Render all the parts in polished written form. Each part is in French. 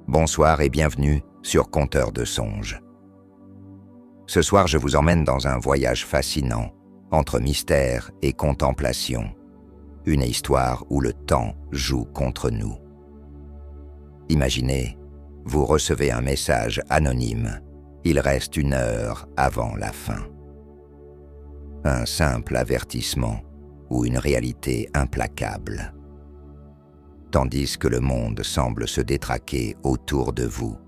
Bonsoir et bienvenue sur Conteur de songes. Ce soir, je vous emmène dans un voyage fascinant, entre mystère et contemplation. Une histoire où le temps joue contre nous. Imaginez, vous recevez un message anonyme. Il reste 1 heure avant la fin. Un simple avertissement ou une réalité implacable. Tandis que le monde semble se détraquer autour de vous,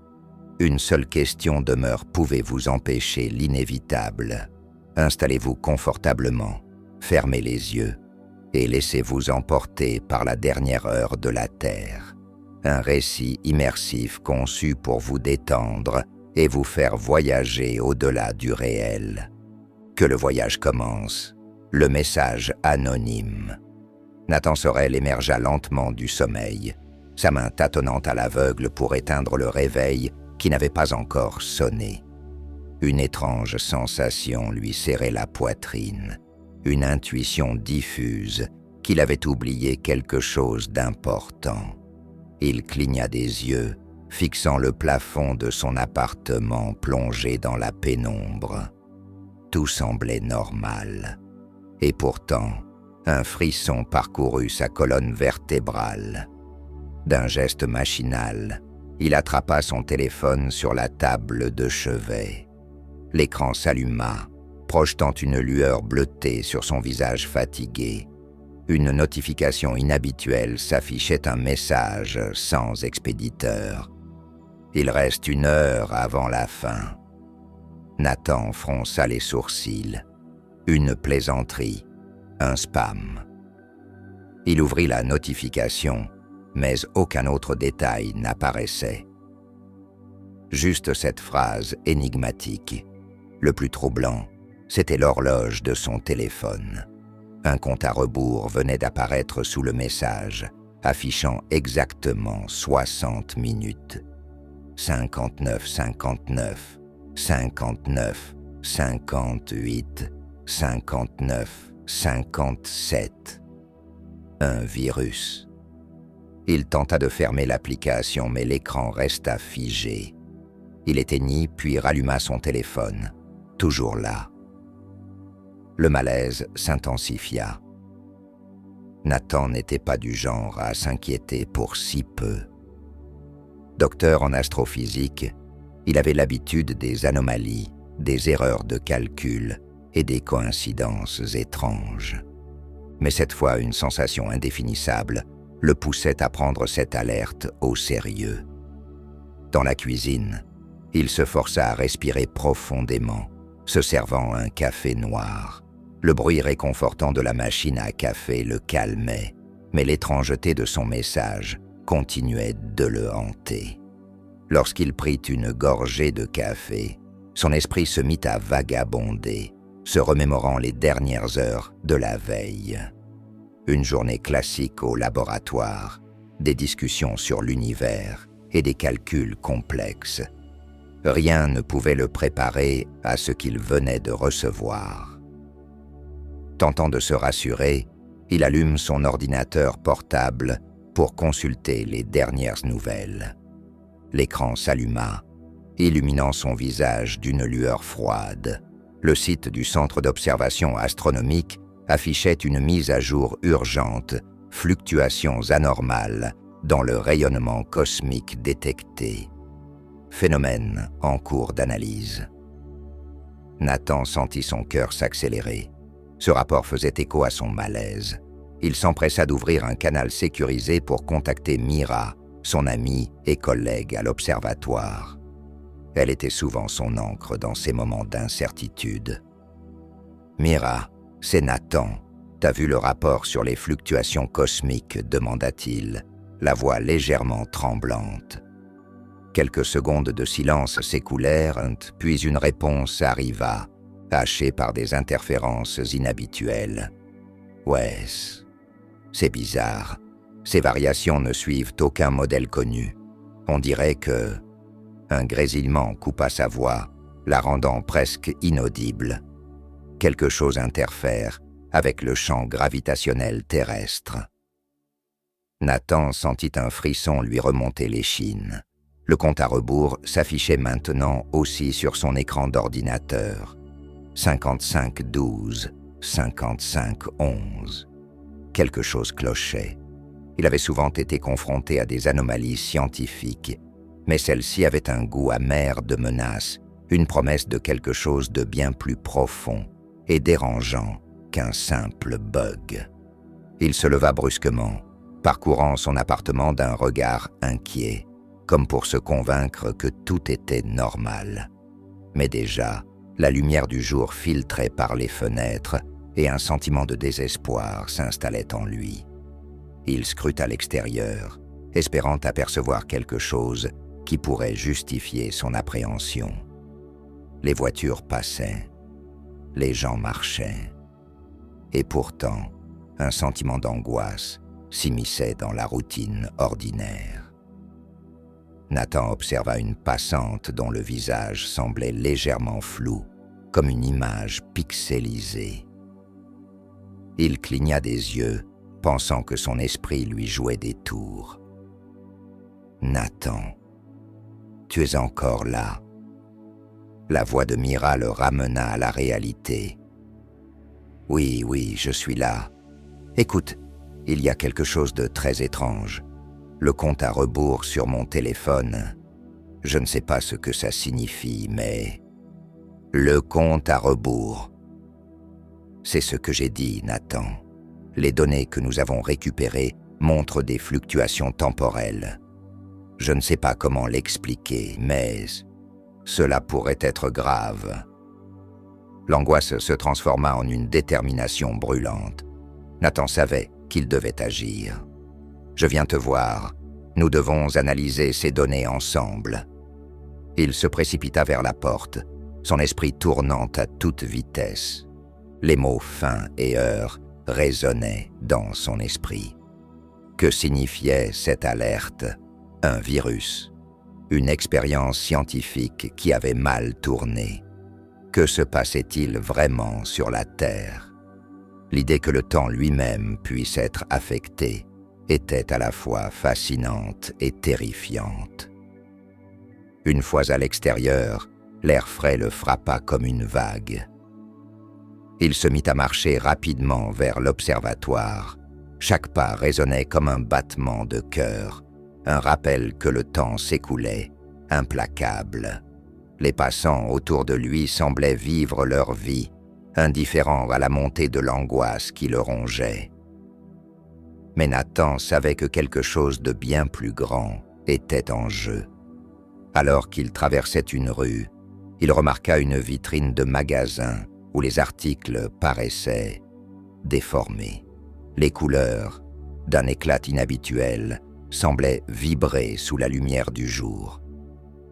une seule question demeure: pouvez-vous empêcher l'inévitable? Installez-vous confortablement, fermez les yeux et laissez-vous emporter par la dernière heure de la Terre. Un récit immersif conçu pour vous détendre et vous faire voyager au-delà du réel. Que le voyage commence. Le message anonyme. Nathan Sorel émergea lentement du sommeil, sa main tâtonnant à l'aveugle pour éteindre le réveil qui n'avait pas encore sonné. Une étrange sensation lui serrait la poitrine, une intuition diffuse qu'il avait oublié quelque chose d'important. Il cligna des yeux, fixant le plafond de son appartement plongé dans la pénombre. Tout semblait normal. Et pourtant, un frisson parcourut sa colonne vertébrale. D'un geste machinal, il attrapa son téléphone sur la table de chevet. L'écran s'alluma, projetant une lueur bleutée sur son visage fatigué. Une notification inhabituelle s'affichait, un message sans expéditeur. Il reste 1 heure avant la fin. Nathan fronça les sourcils. Une plaisanterie, un spam. Il ouvrit la notification, mais aucun autre détail n'apparaissait. Juste cette phrase énigmatique. Le plus troublant, c'était l'horloge de son téléphone. Un compte à rebours venait d'apparaître sous le message, affichant exactement 60 minutes. 59, 59, 59, 58, 59, 57. Un virus. Il tenta de fermer l'application, mais l'écran resta figé. Il éteignit puis ralluma son téléphone. Toujours là. Le malaise s'intensifia. Nathan n'était pas du genre à s'inquiéter pour si peu. Docteur en astrophysique, il avait l'habitude des anomalies, des erreurs de calcul et des coïncidences étranges. Mais cette fois, une sensation indéfinissable le poussait à prendre cette alerte au sérieux. Dans la cuisine, il se força à respirer profondément, se servant un café noir. Le bruit réconfortant de la machine à café le calmait, mais l'étrangeté de son message continuait de le hanter. Lorsqu'il prit une gorgée de café, son esprit se mit à vagabonder, se remémorant les dernières heures de la veille. Une journée classique au laboratoire, des discussions sur l'univers et des calculs complexes. Rien ne pouvait le préparer à ce qu'il venait de recevoir. Tentant de se rassurer, il allume son ordinateur portable pour consulter les dernières nouvelles. L'écran s'alluma, illuminant son visage d'une lueur froide. Le site du Centre d'observation astronomique affichait une mise à jour urgente, fluctuations anormales dans le rayonnement cosmique détecté. Phénomène en cours d'analyse. Nathan sentit son cœur s'accélérer. Ce rapport faisait écho à son malaise. Il s'empressa d'ouvrir un canal sécurisé pour contacter Mira, son amie et collègue à l'observatoire. Elle était souvent son ancre dans ces moments d'incertitude. « Mira, c'est Nathan. T'as vu le rapport sur les fluctuations cosmiques ?» demanda-t-il, la voix légèrement tremblante. Quelques secondes de silence s'écoulèrent, puis une réponse arriva, hachée par des interférences inhabituelles. « Ouais, c'est bizarre. Ces variations ne suivent aucun modèle connu. On dirait que... » Un grésillement coupa sa voix, la rendant presque inaudible. Quelque chose interfère avec le champ gravitationnel terrestre. Nathan sentit un frisson lui remonter l'échine. Le compte à rebours s'affichait maintenant aussi sur son écran d'ordinateur. 55-12, 55-11. Quelque chose clochait. Il avait souvent été confronté à des anomalies scientifiques, mais celle-ci avait un goût amer de menace, une promesse de quelque chose de bien plus profond et dérangeant qu'un simple bug. Il se leva brusquement, parcourant son appartement d'un regard inquiet, comme pour se convaincre que tout était normal. Mais déjà, la lumière du jour filtrait par les fenêtres et un sentiment de désespoir s'installait en lui. Il scruta l'extérieur, espérant apercevoir quelque chose qui pourrait justifier son appréhension. Les voitures passaient, les gens marchaient, et pourtant, un sentiment d'angoisse s'immisçait dans la routine ordinaire. Nathan observa une passante dont le visage semblait légèrement flou, comme une image pixelisée. Il cligna des yeux, pensant que son esprit lui jouait des tours. « Nathan, tu es encore là. » La voix de Mira le ramena à la réalité. « Oui, je suis là. Écoute, il y a quelque chose de très étrange. Le compte à rebours sur mon téléphone. Je ne sais pas ce que ça signifie, mais... Le compte à rebours. C'est ce que j'ai dit, Nathan. Les données que nous avons récupérées montrent des fluctuations temporelles. Je ne sais pas comment l'expliquer, mais cela pourrait être grave. » L'angoisse se transforma en une détermination brûlante. Nathan savait qu'il devait agir. « Je viens te voir. Nous devons analyser ces données ensemble. » Il se précipita vers la porte, son esprit tournant à toute vitesse. Les mots fin et heure résonnaient dans son esprit. Que signifiait cette alerte? Un virus, une expérience scientifique qui avait mal tourné. Que se passait-il vraiment sur la Terre? L'idée que le temps lui-même puisse être affecté était à la fois fascinante et terrifiante. Une fois à l'extérieur, l'air frais le frappa comme une vague. Il se mit à marcher rapidement vers l'observatoire. Chaque pas résonnait comme un battement de cœur, un rappel que le temps s'écoulait, implacable. Les passants autour de lui semblaient vivre leur vie, indifférents à la montée de l'angoisse qui le rongeait. Mais Nathan savait que quelque chose de bien plus grand était en jeu. Alors qu'il traversait une rue, il remarqua une vitrine de magasin où les articles paraissaient déformés. Les couleurs, d'un éclat inhabituel, semblaient vibrer sous la lumière du jour.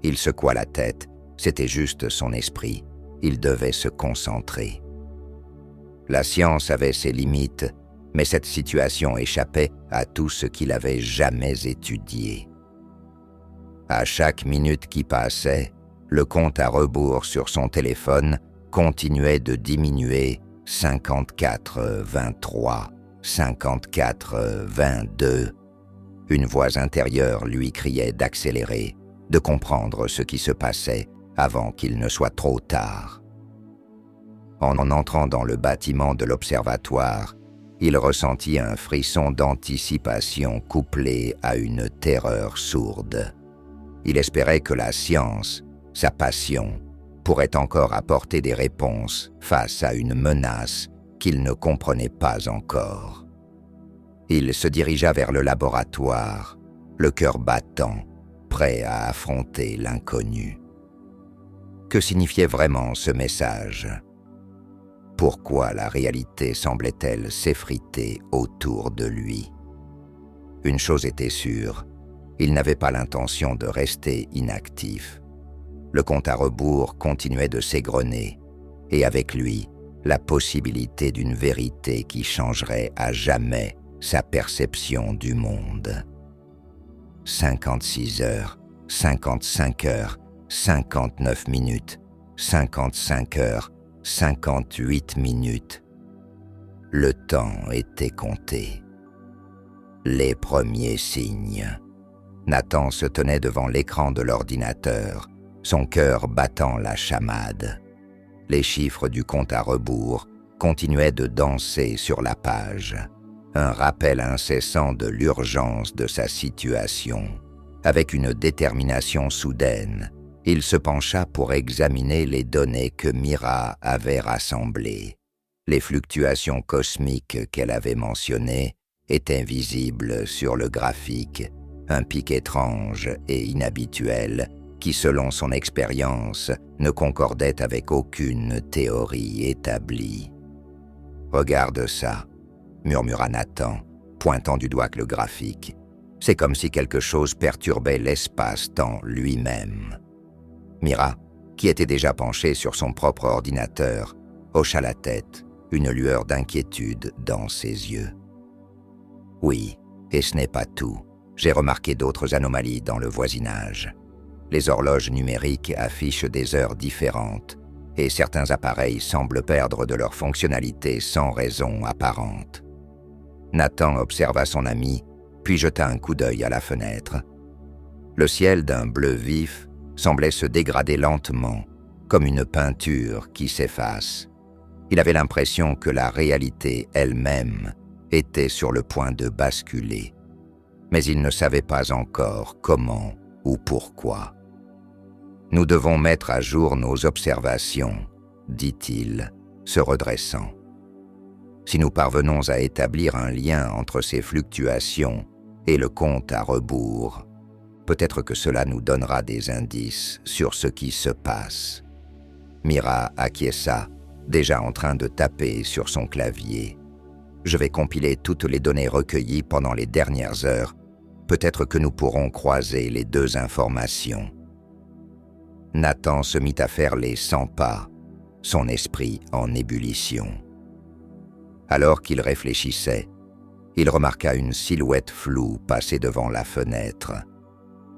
Il secoua la tête, c'était juste son esprit, il devait se concentrer. La science avait ses limites, mais cette situation échappait à tout ce qu'il avait jamais étudié. À chaque minute qui passait, le compte à rebours sur son téléphone continuait de diminuer 54-23, 54-22. Une voix intérieure lui criait d'accélérer, de comprendre ce qui se passait avant qu'il ne soit trop tard. En entrant dans le bâtiment de l'observatoire, il ressentit un frisson d'anticipation couplé à une terreur sourde. Il espérait que la science, sa passion, pourrait encore apporter des réponses face à une menace qu'il ne comprenait pas encore. Il se dirigea vers le laboratoire, le cœur battant, prêt à affronter l'inconnu. Que signifiait vraiment ce message? Pourquoi la réalité semblait-elle s'effriter autour de lui? Une chose était sûre, il n'avait pas l'intention de rester inactif. Le compte à rebours continuait de s'égrener, et avec lui, la possibilité d'une vérité qui changerait à jamais sa perception du monde. 56 heures, 55 heures, 59 minutes, 55 heures, 58 minutes. Le temps était compté. Les premiers signes. Nathan se tenait devant l'écran de l'ordinateur, son cœur battant la chamade. Les chiffres du compte à rebours continuaient de danser sur la page. Un rappel incessant de l'urgence de sa situation. Avec une détermination soudaine, il se pencha pour examiner les données que Mira avait rassemblées. Les fluctuations cosmiques qu'elle avait mentionnées étaient visibles sur le graphique, un pic étrange et inhabituel qui, selon son expérience, ne concordait avec aucune théorie établie. « Regarde ça », murmura Nathan, pointant du doigt le graphique. C'est comme si quelque chose perturbait l'espace-temps lui-même. Mira, qui était déjà penchée sur son propre ordinateur, hocha la tête, une lueur d'inquiétude dans ses yeux. « Oui, et ce n'est pas tout. J'ai remarqué d'autres anomalies dans le voisinage. Les horloges numériques affichent des heures différentes et certains appareils semblent perdre de leur fonctionnalité sans raison apparente. » Nathan observa son ami, puis jeta un coup d'œil à la fenêtre. Le ciel d'un bleu vif semblait se dégrader lentement, comme une peinture qui s'efface. Il avait l'impression que la réalité elle-même était sur le point de basculer. Mais il ne savait pas encore comment ou pourquoi. « Nous devons mettre à jour nos observations, » dit-il, se redressant. « Si nous parvenons à établir un lien entre ces fluctuations et le compte à rebours, peut-être que cela nous donnera des indices sur ce qui se passe. » Mira acquiesça, déjà en train de taper sur son clavier. « Je vais compiler toutes les données recueillies pendant les dernières heures. Peut-être que nous pourrons croiser les deux informations. » Nathan se mit à faire les 100 pas, son esprit en ébullition. Alors qu'il réfléchissait, il remarqua une silhouette floue passer devant la fenêtre.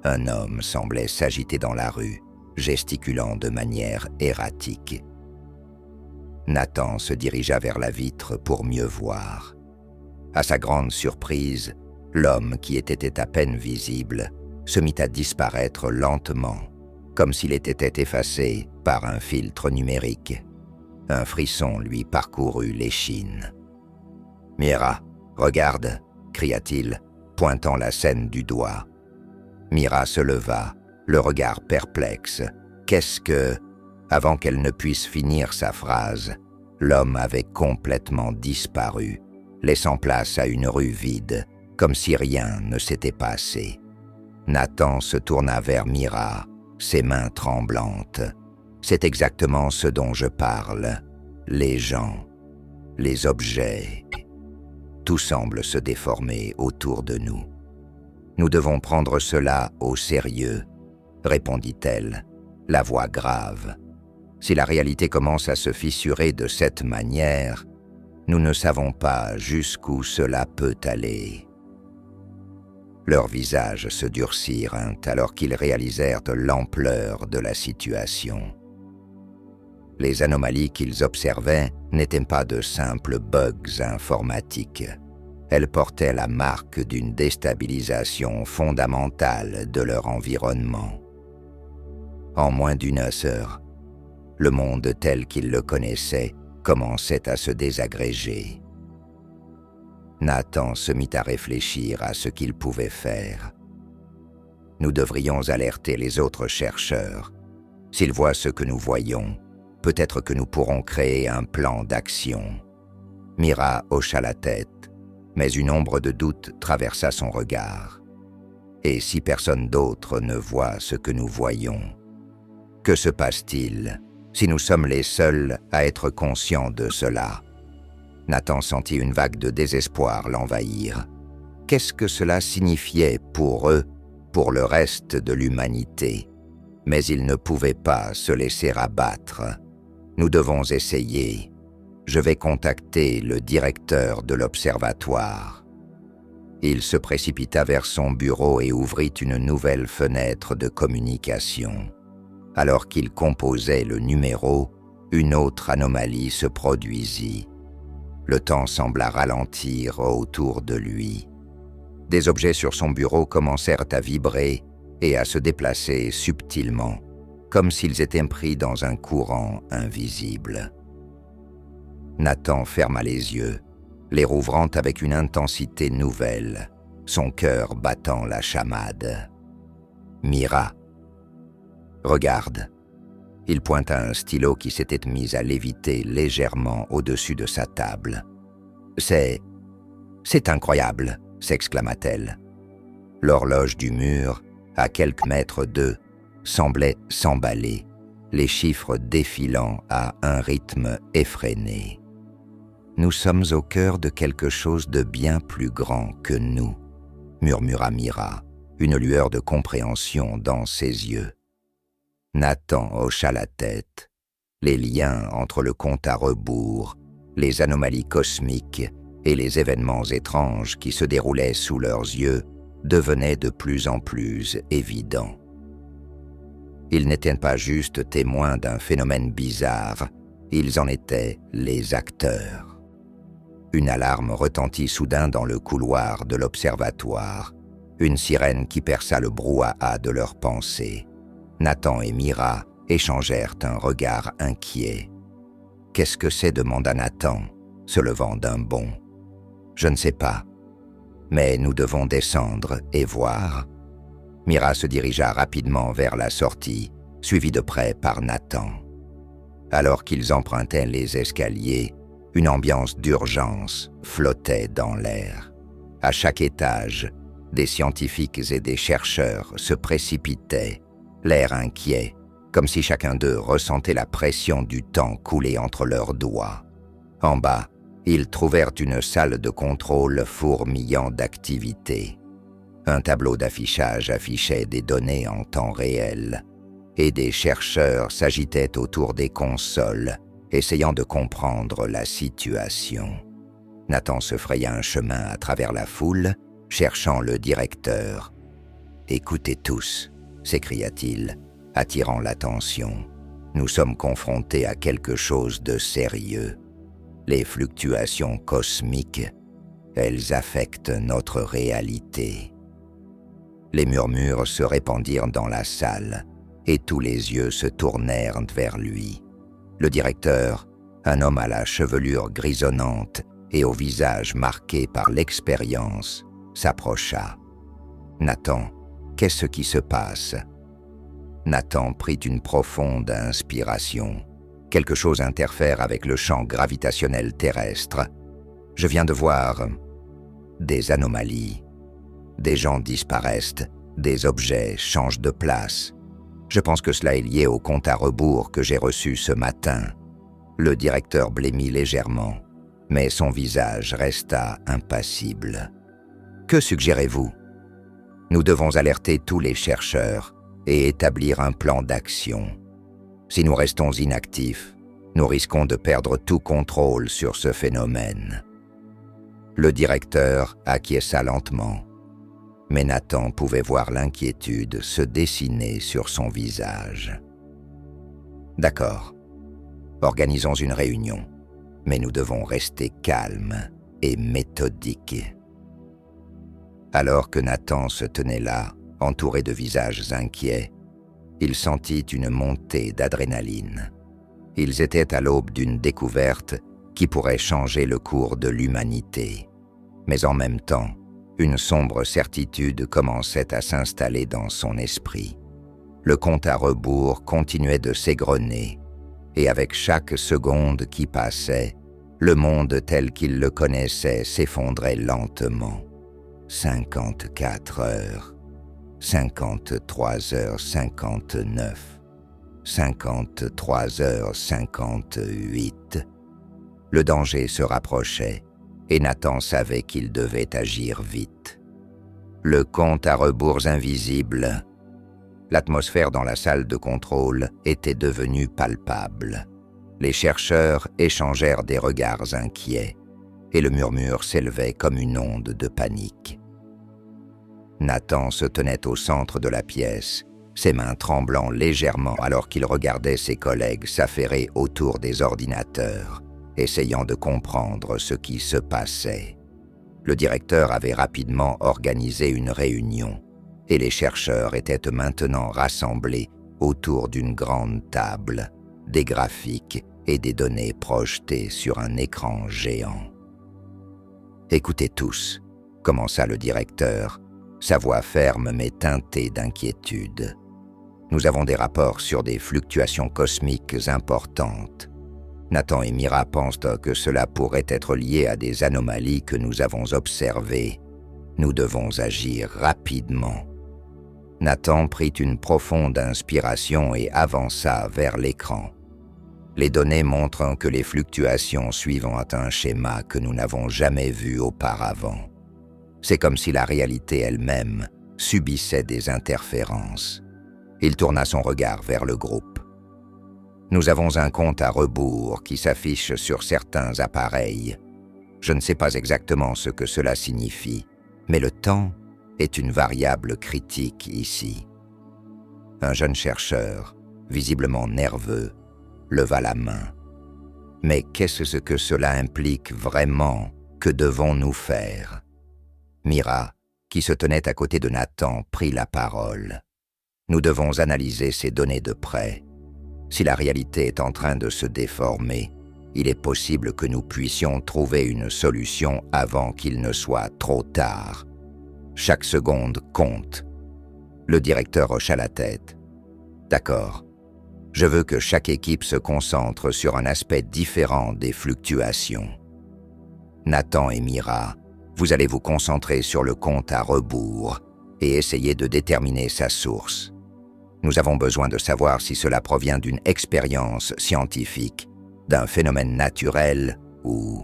Un homme semblait s'agiter dans la rue, gesticulant de manière erratique. Nathan se dirigea vers la vitre pour mieux voir. À sa grande surprise, l'homme, qui était à peine visible, se mit à disparaître lentement, comme s'il était effacé par un filtre numérique. Un frisson lui parcourut l'échine. « Mira, regarde !» cria-t-il, pointant la scène du doigt. Mira se leva, le regard perplexe. Qu'est-ce que... Avant qu'elle ne puisse finir sa phrase, l'homme avait complètement disparu, laissant place à une rue vide, comme si rien ne s'était passé. Nathan se tourna vers Mira, ses mains tremblantes. « C'est exactement ce dont je parle. Les gens, les objets. Tout semble se déformer autour de nous. Nous devons prendre cela au sérieux, » répondit-elle, la voix grave. « Si la réalité commence à se fissurer de cette manière, nous ne savons pas jusqu'où cela peut aller. » Leurs visages se durcirent alors qu'ils réalisèrent l'ampleur de la situation. Les anomalies qu'ils observaient n'étaient pas de simples bugs informatiques. Elles portaient la marque d'une déstabilisation fondamentale de leur environnement. En moins d'une heure, le monde tel qu'ils le connaissaient commençait à se désagréger. Nathan se mit à réfléchir à ce qu'il pouvait faire. Nous devrions alerter les autres chercheurs. S'ils voient ce que nous voyons, peut-être que nous pourrons créer un plan d'action. Mira hocha la tête, mais une ombre de doute traversa son regard. Et si personne d'autre ne voit ce que nous voyons? Que se passe-t-il si nous sommes les seuls à être conscients de cela? Nathan sentit une vague de désespoir l'envahir. Qu'est-ce que cela signifiait pour eux, pour le reste de l'humanité? Mais ils ne pouvaient pas se laisser abattre. Nous devons essayer. Je vais contacter le directeur de l'observatoire. Il se précipita vers son bureau et ouvrit une nouvelle fenêtre de communication. Alors qu'il composait le numéro, une autre anomalie se produisit. Le temps sembla ralentir autour de lui. Des objets sur son bureau commencèrent à vibrer et à se déplacer subtilement, comme s'ils étaient pris dans un courant invisible. Nathan ferma les yeux, les rouvrant avec une intensité nouvelle, son cœur battant la chamade. « Mira. Regarde. » Il pointa un stylo qui s'était mis à léviter légèrement au-dessus de sa table. « C'est incroyable !» s'exclama-t-elle. L'horloge du mur, à quelques mètres d'eux, semblait s'emballer, les chiffres défilant à un rythme effréné. « Nous sommes au cœur de quelque chose de bien plus grand que nous », murmura Mira, une lueur de compréhension dans ses yeux. Nathan hocha la tête. Les liens entre le compte à rebours, les anomalies cosmiques et les événements étranges qui se déroulaient sous leurs yeux devenaient de plus en plus évidents. Ils n'étaient pas juste témoins d'un phénomène bizarre, ils en étaient les acteurs. Une alarme retentit soudain dans le couloir de l'observatoire, une sirène qui perça le brouhaha de leurs pensées. Nathan et Mira échangèrent un regard inquiet. « Qu'est-ce que c'est » demanda Nathan, se levant d'un bond. « Je ne sais pas, mais nous devons descendre et voir. » Mira se dirigea rapidement vers la sortie, suivie de près par Nathan. Alors qu'ils empruntaient les escaliers, une ambiance d'urgence flottait dans l'air. À chaque étage, des scientifiques et des chercheurs se précipitaient, l'air inquiet, comme si chacun d'eux ressentait la pression du temps couler entre leurs doigts. En bas, ils trouvèrent une salle de contrôle fourmillant d'activité. Un tableau d'affichage affichait des données en temps réel, et des chercheurs s'agitaient autour des consoles, essayant de comprendre la situation. Nathan se fraya un chemin à travers la foule, cherchant le directeur. « Écoutez tous », s'écria-t-il, attirant l'attention. « Nous sommes confrontés à quelque chose de sérieux. Les fluctuations cosmiques, elles affectent notre réalité. » Les murmures se répandirent dans la salle, et tous les yeux se tournèrent vers lui. Le directeur, un homme à la chevelure grisonnante et au visage marqué par l'expérience, s'approcha. « Nathan, qu'est-ce qui se passe ?» Nathan prit une profonde inspiration. Quelque chose interfère avec le champ gravitationnel terrestre. Je viens de voir des anomalies. Des gens disparaissent, des objets changent de place. Je pense que cela est lié au compte à rebours que j'ai reçu ce matin. Le directeur blêmit légèrement, mais son visage resta impassible. Que suggérez-vous ? Nous devons alerter tous les chercheurs et établir un plan d'action. Si nous restons inactifs, nous risquons de perdre tout contrôle sur ce phénomène. Le directeur acquiesça lentement, mais Nathan pouvait voir l'inquiétude se dessiner sur son visage. « D'accord, organisons une réunion, mais nous devons rester calmes et méthodiques. » Alors que Nathan se tenait là, entouré de visages inquiets, il sentit une montée d'adrénaline. Ils étaient à l'aube d'une découverte qui pourrait changer le cours de l'humanité. Mais en même temps, une sombre certitude commençait à s'installer dans son esprit. Le compte à rebours continuait de s'égrener, et avec chaque seconde qui passait, le monde tel qu'il le connaissait s'effondrait lentement. 54 heures, 53h59, 53h58. Le danger se rapprochait, et Nathan savait qu'il devait agir vite. Le compte à rebours invisible. L'atmosphère dans la salle de contrôle était devenue palpable. Les chercheurs échangèrent des regards inquiets, et le murmure s'élevait comme une onde de panique. Nathan se tenait au centre de la pièce, ses mains tremblant légèrement alors qu'il regardait ses collègues s'affairer autour des ordinateurs, essayant de comprendre ce qui se passait. Le directeur avait rapidement organisé une réunion et les chercheurs étaient maintenant rassemblés autour d'une grande table, des graphiques et des données projetées sur un écran géant. « Écoutez tous », commença le directeur, sa voix ferme mais teintée d'inquiétude. « Nous avons des rapports sur des fluctuations cosmiques importantes. Nathan et Mira pensent que cela pourrait être lié à des anomalies que nous avons observées. Nous devons agir rapidement. » Nathan prit une profonde inspiration et avança vers l'écran. Les données montrent que les fluctuations suivent un schéma que nous n'avons jamais vu auparavant. C'est comme si la réalité elle-même subissait des interférences. Il tourna son regard vers le groupe. Nous avons un compte à rebours qui s'affiche sur certains appareils. Je ne sais pas exactement ce que cela signifie, mais le temps est une variable critique ici. Un jeune chercheur, visiblement nerveux, leva la main. Mais qu'est-ce que cela implique vraiment? Que devons-nous faire? Mira, qui se tenait à côté de Nathan, prit la parole. Nous devons analyser ces données de près. Si la réalité est en train de se déformer, il est possible que nous puissions trouver une solution avant qu'il ne soit trop tard. Chaque seconde compte. Le directeur hocha la tête. D'accord. Je veux que chaque équipe se concentre sur un aspect différent des fluctuations. Nathan et Mira, vous allez vous concentrer sur le compte à rebours et essayer de déterminer sa source. Nous avons besoin de savoir si cela provient d'une expérience scientifique, d'un phénomène naturel ou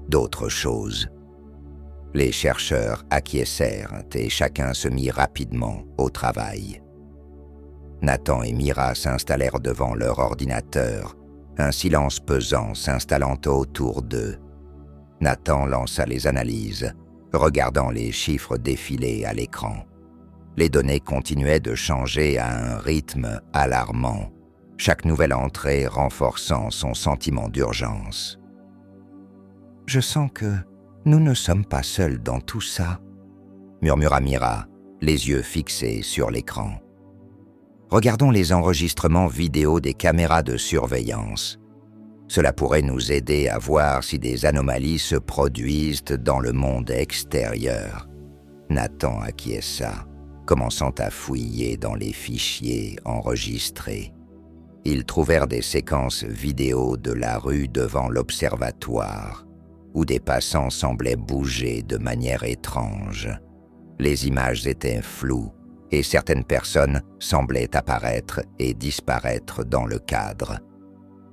d'autre chose. Les chercheurs acquiescèrent et chacun se mit rapidement au travail. Nathan et Mira s'installèrent devant leur ordinateur, un silence pesant s'installant autour d'eux. Nathan lança les analyses, regardant les chiffres défiler à l'écran. Les données continuaient de changer à un rythme alarmant, chaque nouvelle entrée renforçant son sentiment d'urgence. « Je sens que nous ne sommes pas seuls dans tout ça, » murmura Mira, les yeux fixés sur l'écran. « Regardons les enregistrements vidéo des caméras de surveillance. Cela pourrait nous aider à voir si des anomalies se produisent dans le monde extérieur. » Nathan acquiesça, commençant à fouiller dans les fichiers enregistrés. Ils trouvèrent des séquences vidéo de la rue devant l'observatoire, où des passants semblaient bouger de manière étrange. Les images étaient floues et certaines personnes semblaient apparaître et disparaître dans le cadre.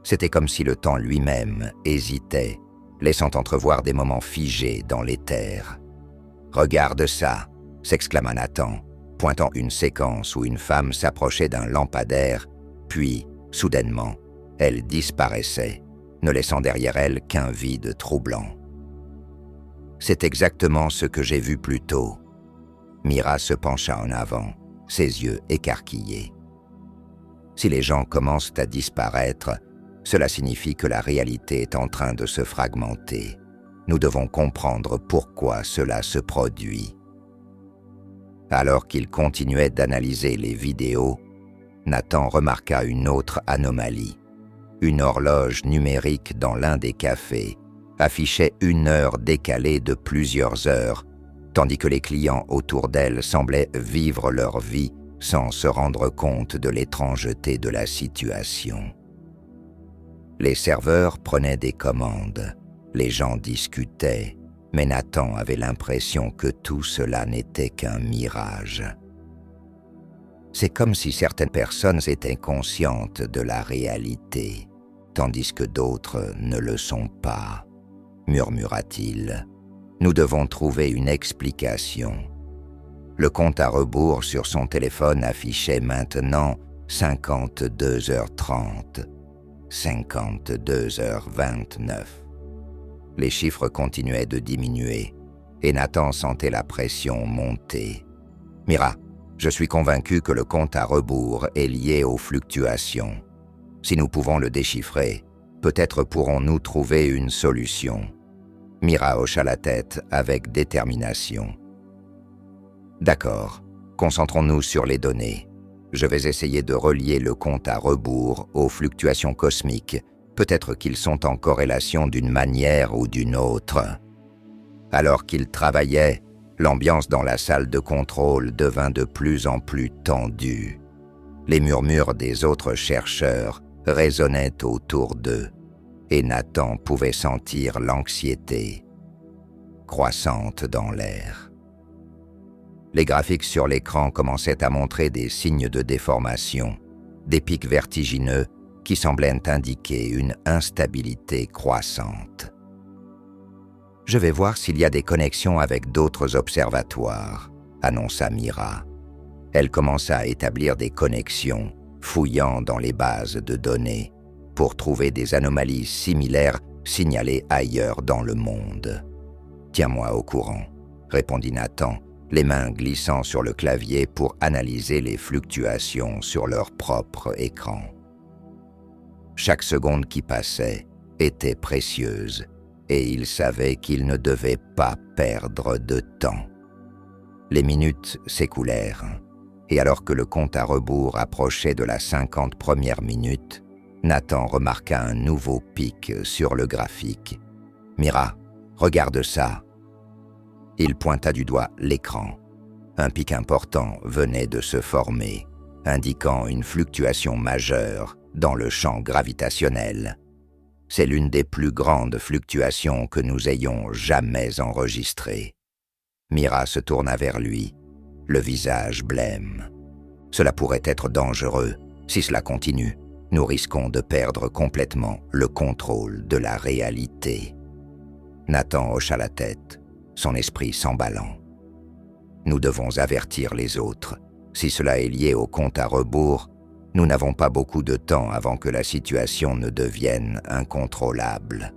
C'était comme si le temps lui-même hésitait, laissant entrevoir des moments figés dans l'éther. « Regarde ça !» s'exclama Nathan, pointant une séquence où une femme s'approchait d'un lampadaire, puis, soudainement, elle disparaissait, ne laissant derrière elle qu'un vide troublant. « C'est exactement ce que j'ai vu plus tôt. » Mira se pencha en avant, ses yeux écarquillés. « Si les gens commencent à disparaître, cela signifie que la réalité est en train de se fragmenter. Nous devons comprendre pourquoi cela se produit. » Alors qu'il continuait d'analyser les vidéos, Nathan remarqua une autre anomalie. Une horloge numérique dans l'un des cafés affichait une heure décalée de plusieurs heures, tandis que les clients autour d'elle semblaient vivre leur vie sans se rendre compte de l'étrangeté de la situation. Les serveurs prenaient des commandes, les gens discutaient, mais Nathan avait l'impression que tout cela n'était qu'un mirage. C'est comme si certaines personnes étaient conscientes de la réalité, tandis que d'autres ne le sont pas, murmura-t-il. Nous devons trouver une explication. Le compte à rebours sur son téléphone affichait maintenant 52h30, 52h29. Les chiffres continuaient de diminuer, et Nathan sentait la pression monter. « Mira, je suis convaincu que le compte à rebours est lié aux fluctuations. Si nous pouvons le déchiffrer, peut-être pourrons-nous trouver une solution. » Mira hocha la tête avec détermination. D'accord, concentrons-nous sur les données. Je vais essayer de relier le compte à rebours aux fluctuations cosmiques. Peut-être qu'ils sont en corrélation d'une manière ou d'une autre. Alors qu'il travaillait, l'ambiance dans la salle de contrôle devint de plus en plus tendue. Les murmures des autres chercheurs résonnaient autour d'eux, et Nathan pouvait sentir l'anxiété croissante dans l'air. Les graphiques sur l'écran commençaient à montrer des signes de déformation, des pics vertigineux qui semblaient indiquer une instabilité croissante. « Je vais voir s'il y a des connexions avec d'autres observatoires », annonça Mira. Elle commença à établir des connexions, fouillant dans les bases de données, pour trouver des anomalies similaires signalées ailleurs dans le monde. « Tiens-moi au courant », répondit Nathan, les mains glissant sur le clavier pour analyser les fluctuations sur leur propre écran. Chaque seconde qui passait était précieuse, et il savait qu'il ne devait pas perdre de temps. Les minutes s'écoulèrent, et alors que le compte à rebours approchait de la 50e minute, Nathan remarqua un nouveau pic sur le graphique. « Mira, regarde ça !» Il pointa du doigt l'écran. Un pic important venait de se former, indiquant une fluctuation majeure dans le champ gravitationnel. C'est l'une des plus grandes fluctuations que nous ayons jamais enregistrées. Mira se tourna vers lui, le visage blême. Cela pourrait être dangereux. Si cela continue, nous risquons de perdre complètement le contrôle de la réalité. Nathan hocha la tête, son esprit s'emballant. Nous devons avertir les autres. Si cela est lié au compte à rebours, nous n'avons pas beaucoup de temps avant que la situation ne devienne incontrôlable.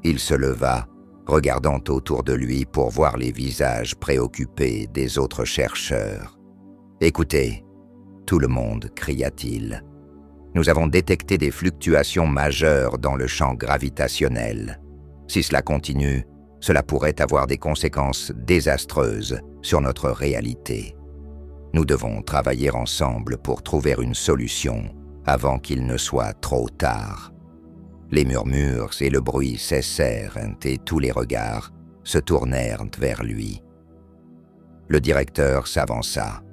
Il se leva, regardant autour de lui pour voir les visages préoccupés des autres chercheurs. « Écoutez, tout le monde, cria-t-il. Nous avons détecté des fluctuations majeures dans le champ gravitationnel. Si cela continue, cela pourrait avoir des conséquences désastreuses sur notre réalité. Nous devons travailler ensemble pour trouver une solution avant qu'il ne soit trop tard. » Les murmures et le bruit cessèrent et tous les regards se tournèrent vers lui. Le directeur s'avança,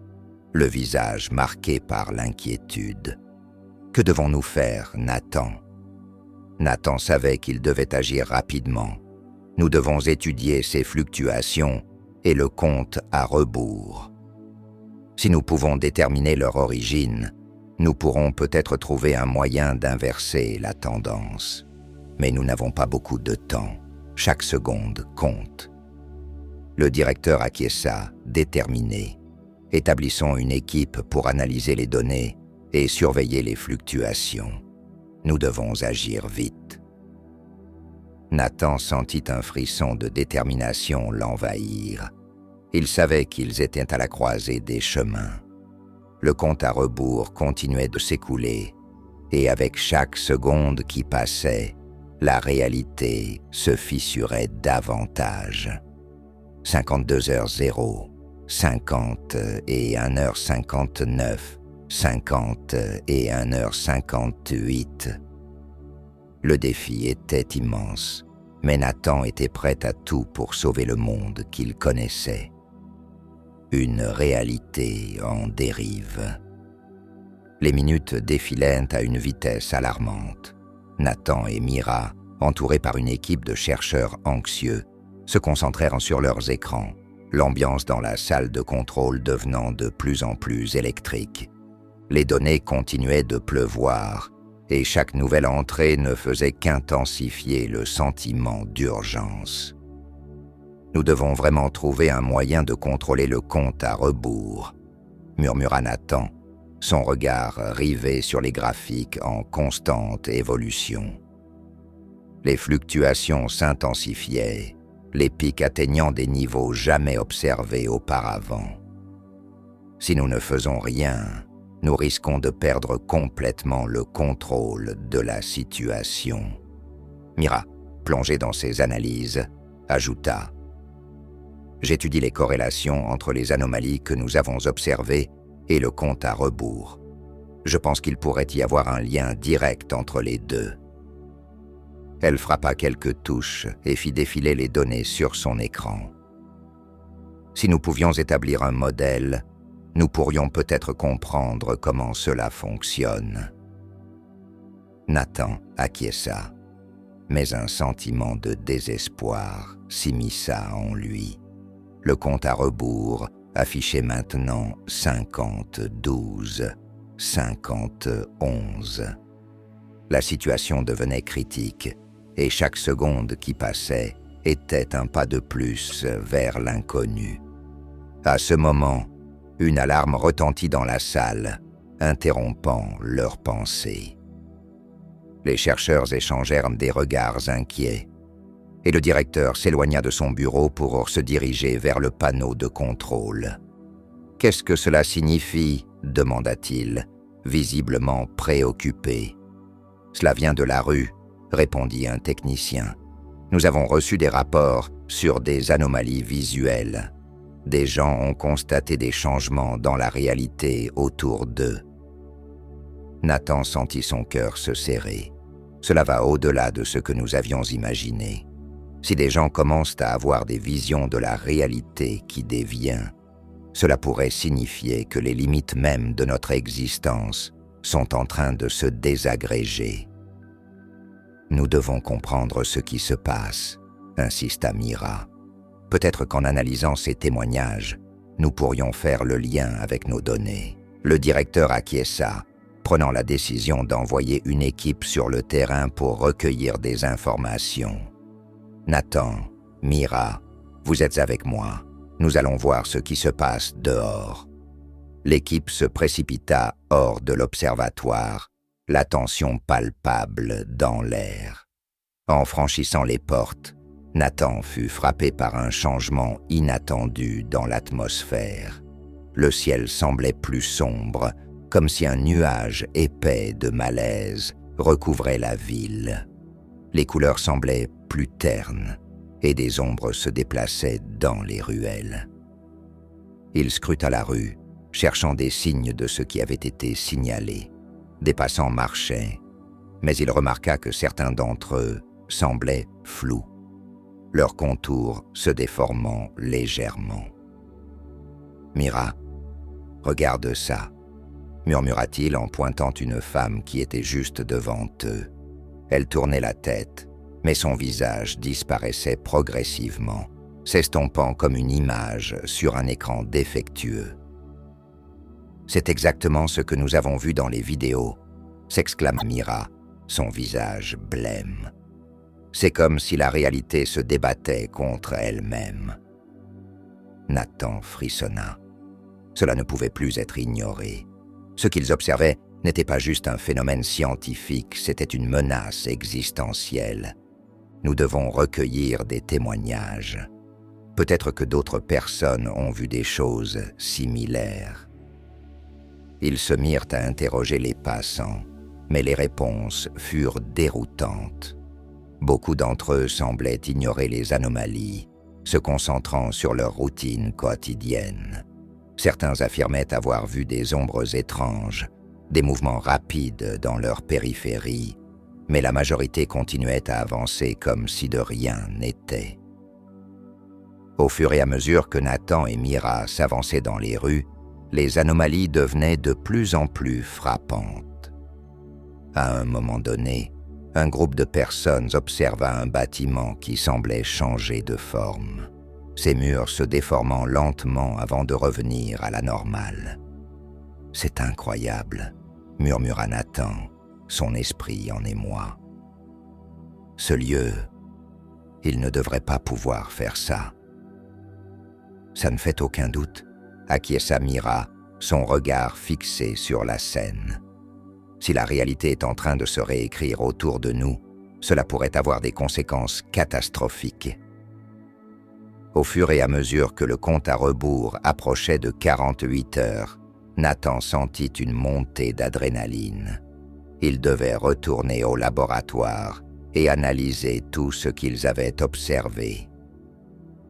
le visage marqué par l'inquiétude. « Que devons-nous faire, Nathan ?» Nathan savait qu'il devait agir rapidement. Nous devons étudier ces fluctuations et le compte à rebours. Si nous pouvons déterminer leur origine, nous pourrons peut-être trouver un moyen d'inverser la tendance. Mais nous n'avons pas beaucoup de temps. Chaque seconde compte. Le directeur acquiesça, déterminé. Établissons une équipe pour analyser les données et surveiller les fluctuations. Nous devons agir vite. Nathan sentit un frisson de détermination l'envahir. Il savait qu'ils étaient à la croisée des chemins. Le compte à rebours continuait de s'écouler, et avec chaque seconde qui passait, la réalité se fissurait davantage. 52h0, 50 et 1h59, 50 et 1h58. Le défi était immense, mais Nathan était prêt à tout pour sauver le monde qu'il connaissait. Une réalité en dérive. Les minutes défilaient à une vitesse alarmante. Nathan et Mira, entourés par une équipe de chercheurs anxieux, se concentrèrent sur leurs écrans, l'ambiance dans la salle de contrôle devenant de plus en plus électrique. Les données continuaient de pleuvoir, et chaque nouvelle entrée ne faisait qu'intensifier le sentiment d'urgence. « Nous devons vraiment trouver un moyen de contrôler le compte à rebours », murmura Nathan, son regard rivé sur les graphiques en constante évolution. Les fluctuations s'intensifiaient, les pics atteignant des niveaux jamais observés auparavant. Si nous ne faisons rien, nous risquons de perdre complètement le contrôle de la situation. Mira, plongée dans ses analyses, ajouta. J'étudie les corrélations entre les anomalies que nous avons observées et le compte à rebours. Je pense qu'il pourrait y avoir un lien direct entre les deux. Elle frappa quelques touches et fit défiler les données sur son écran. Si nous pouvions établir un modèle, nous pourrions peut-être comprendre comment cela fonctionne. Nathan acquiesça, mais un sentiment de désespoir s'immisça en lui. Le compte à rebours affichait maintenant 50-12, 50-11. La situation devenait critique, et chaque seconde qui passait était un pas de plus vers l'inconnu. À ce moment, une alarme retentit dans la salle, interrompant leurs pensées. Les chercheurs échangèrent des regards inquiets, et le directeur s'éloigna de son bureau pour se diriger vers le panneau de contrôle. « Qu'est-ce que cela signifie ?» demanda-t-il, visiblement préoccupé. « Cela vient de la rue », répondit un technicien. « Nous avons reçu des rapports sur des anomalies visuelles. Des gens ont constaté des changements dans la réalité autour d'eux. » Nathan sentit son cœur se serrer. Cela va au-delà de ce que nous avions imaginé. Si des gens commencent à avoir des visions de la réalité qui dévient, cela pourrait signifier que les limites mêmes de notre existence sont en train de se désagréger. Nous devons comprendre ce qui se passe, insista Mira. Peut-être qu'en analysant ces témoignages, nous pourrions faire le lien avec nos données. Le directeur acquiesça, prenant la décision d'envoyer une équipe sur le terrain pour recueillir des informations. Nathan, Mira, vous êtes avec moi. Nous allons voir ce qui se passe dehors. L'équipe se précipita hors de l'observatoire, la tension palpable dans l'air. En franchissant les portes, Nathan fut frappé par un changement inattendu dans l'atmosphère. Le ciel semblait plus sombre, comme si un nuage épais de malaise recouvrait la ville. Les couleurs semblaient plus ternes et des ombres se déplaçaient dans les ruelles. Il scruta la rue, cherchant des signes de ce qui avait été signalé. Des passants marchaient, mais il remarqua que certains d'entre eux semblaient flous, leurs contours se déformant légèrement. « Mira, regarde ça », murmura-t-il en pointant une femme qui était juste devant eux. Elle tournait la tête, mais son visage disparaissait progressivement, s'estompant comme une image sur un écran défectueux. « C'est exactement ce que nous avons vu dans les vidéos », s'exclama Mira, son visage blême. « C'est comme si la réalité se débattait contre elle-même. » Nathan frissonna. Cela ne pouvait plus être ignoré. Ce qu'ils observaient n'était pas juste un phénomène scientifique, c'était une menace existentielle. Nous devons recueillir des témoignages. Peut-être que d'autres personnes ont vu des choses similaires. Ils se mirent à interroger les passants, mais les réponses furent déroutantes. Beaucoup d'entre eux semblaient ignorer les anomalies, se concentrant sur leur routine quotidienne. Certains affirmaient avoir vu des ombres étranges, des mouvements rapides dans leur périphérie, mais la majorité continuait à avancer comme si de rien n'était. Au fur et à mesure que Nathan et Mira s'avançaient dans les rues, les anomalies devenaient de plus en plus frappantes. À un moment donné, un groupe de personnes observa un bâtiment qui semblait changer de forme, ses murs se déformant lentement avant de revenir à la normale. « C'est incroyable », murmura Nathan, son esprit en émoi. « Ce lieu, il ne devrait pas pouvoir faire ça. » « Ça ne fait aucun doute », acquiesça Mira, son regard fixé sur la scène. « Si la réalité est en train de se réécrire autour de nous, cela pourrait avoir des conséquences catastrophiques. » Au fur et à mesure que le compte à rebours approchait de 48 heures, Nathan sentit une montée d'adrénaline. Ils devaient retourner au laboratoire et analyser tout ce qu'ils avaient observé.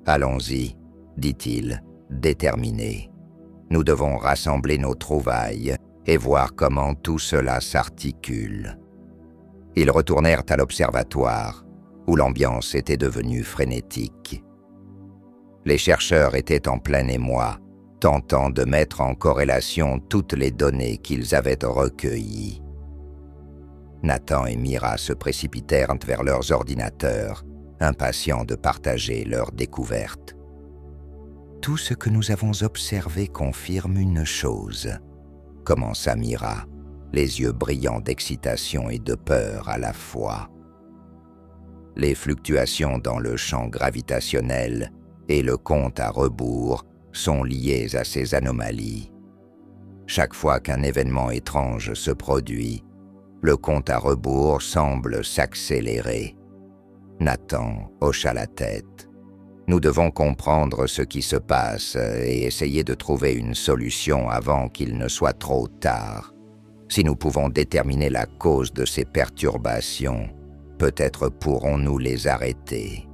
Allons-y, dit-il, déterminé. Nous devons rassembler nos trouvailles et voir comment tout cela s'articule. Ils retournèrent à l'observatoire, où l'ambiance était devenue frénétique. Les chercheurs étaient en plein émoi, tentant de mettre en corrélation toutes les données qu'ils avaient recueillies. Nathan et Mira se précipitèrent vers leurs ordinateurs, impatients de partager leurs découvertes. « Tout ce que nous avons observé confirme une chose, » commença Mira, les yeux brillants d'excitation et de peur à la fois. Les fluctuations dans le champ gravitationnel et le compte à rebours sont liées à ces anomalies. Chaque fois qu'un événement étrange se produit, le compte à rebours semble s'accélérer. Nathan hocha la tête. Nous devons comprendre ce qui se passe et essayer de trouver une solution avant qu'il ne soit trop tard. Si nous pouvons déterminer la cause de ces perturbations, peut-être pourrons-nous les arrêter.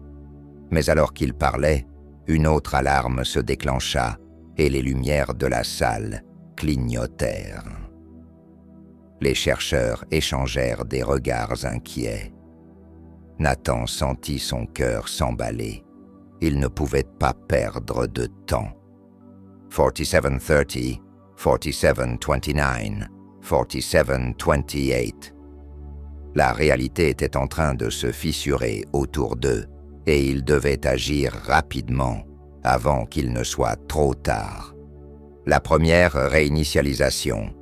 Mais alors qu'il parlait, une autre alarme se déclencha et les lumières de la salle clignotèrent. Les chercheurs échangèrent des regards inquiets. Nathan sentit son cœur s'emballer. Il ne pouvait pas perdre de temps. 4730, 4729, 4728. La réalité était en train de se fissurer autour d'eux et ils devaient agir rapidement avant qu'il ne soit trop tard. La première réinitialisation.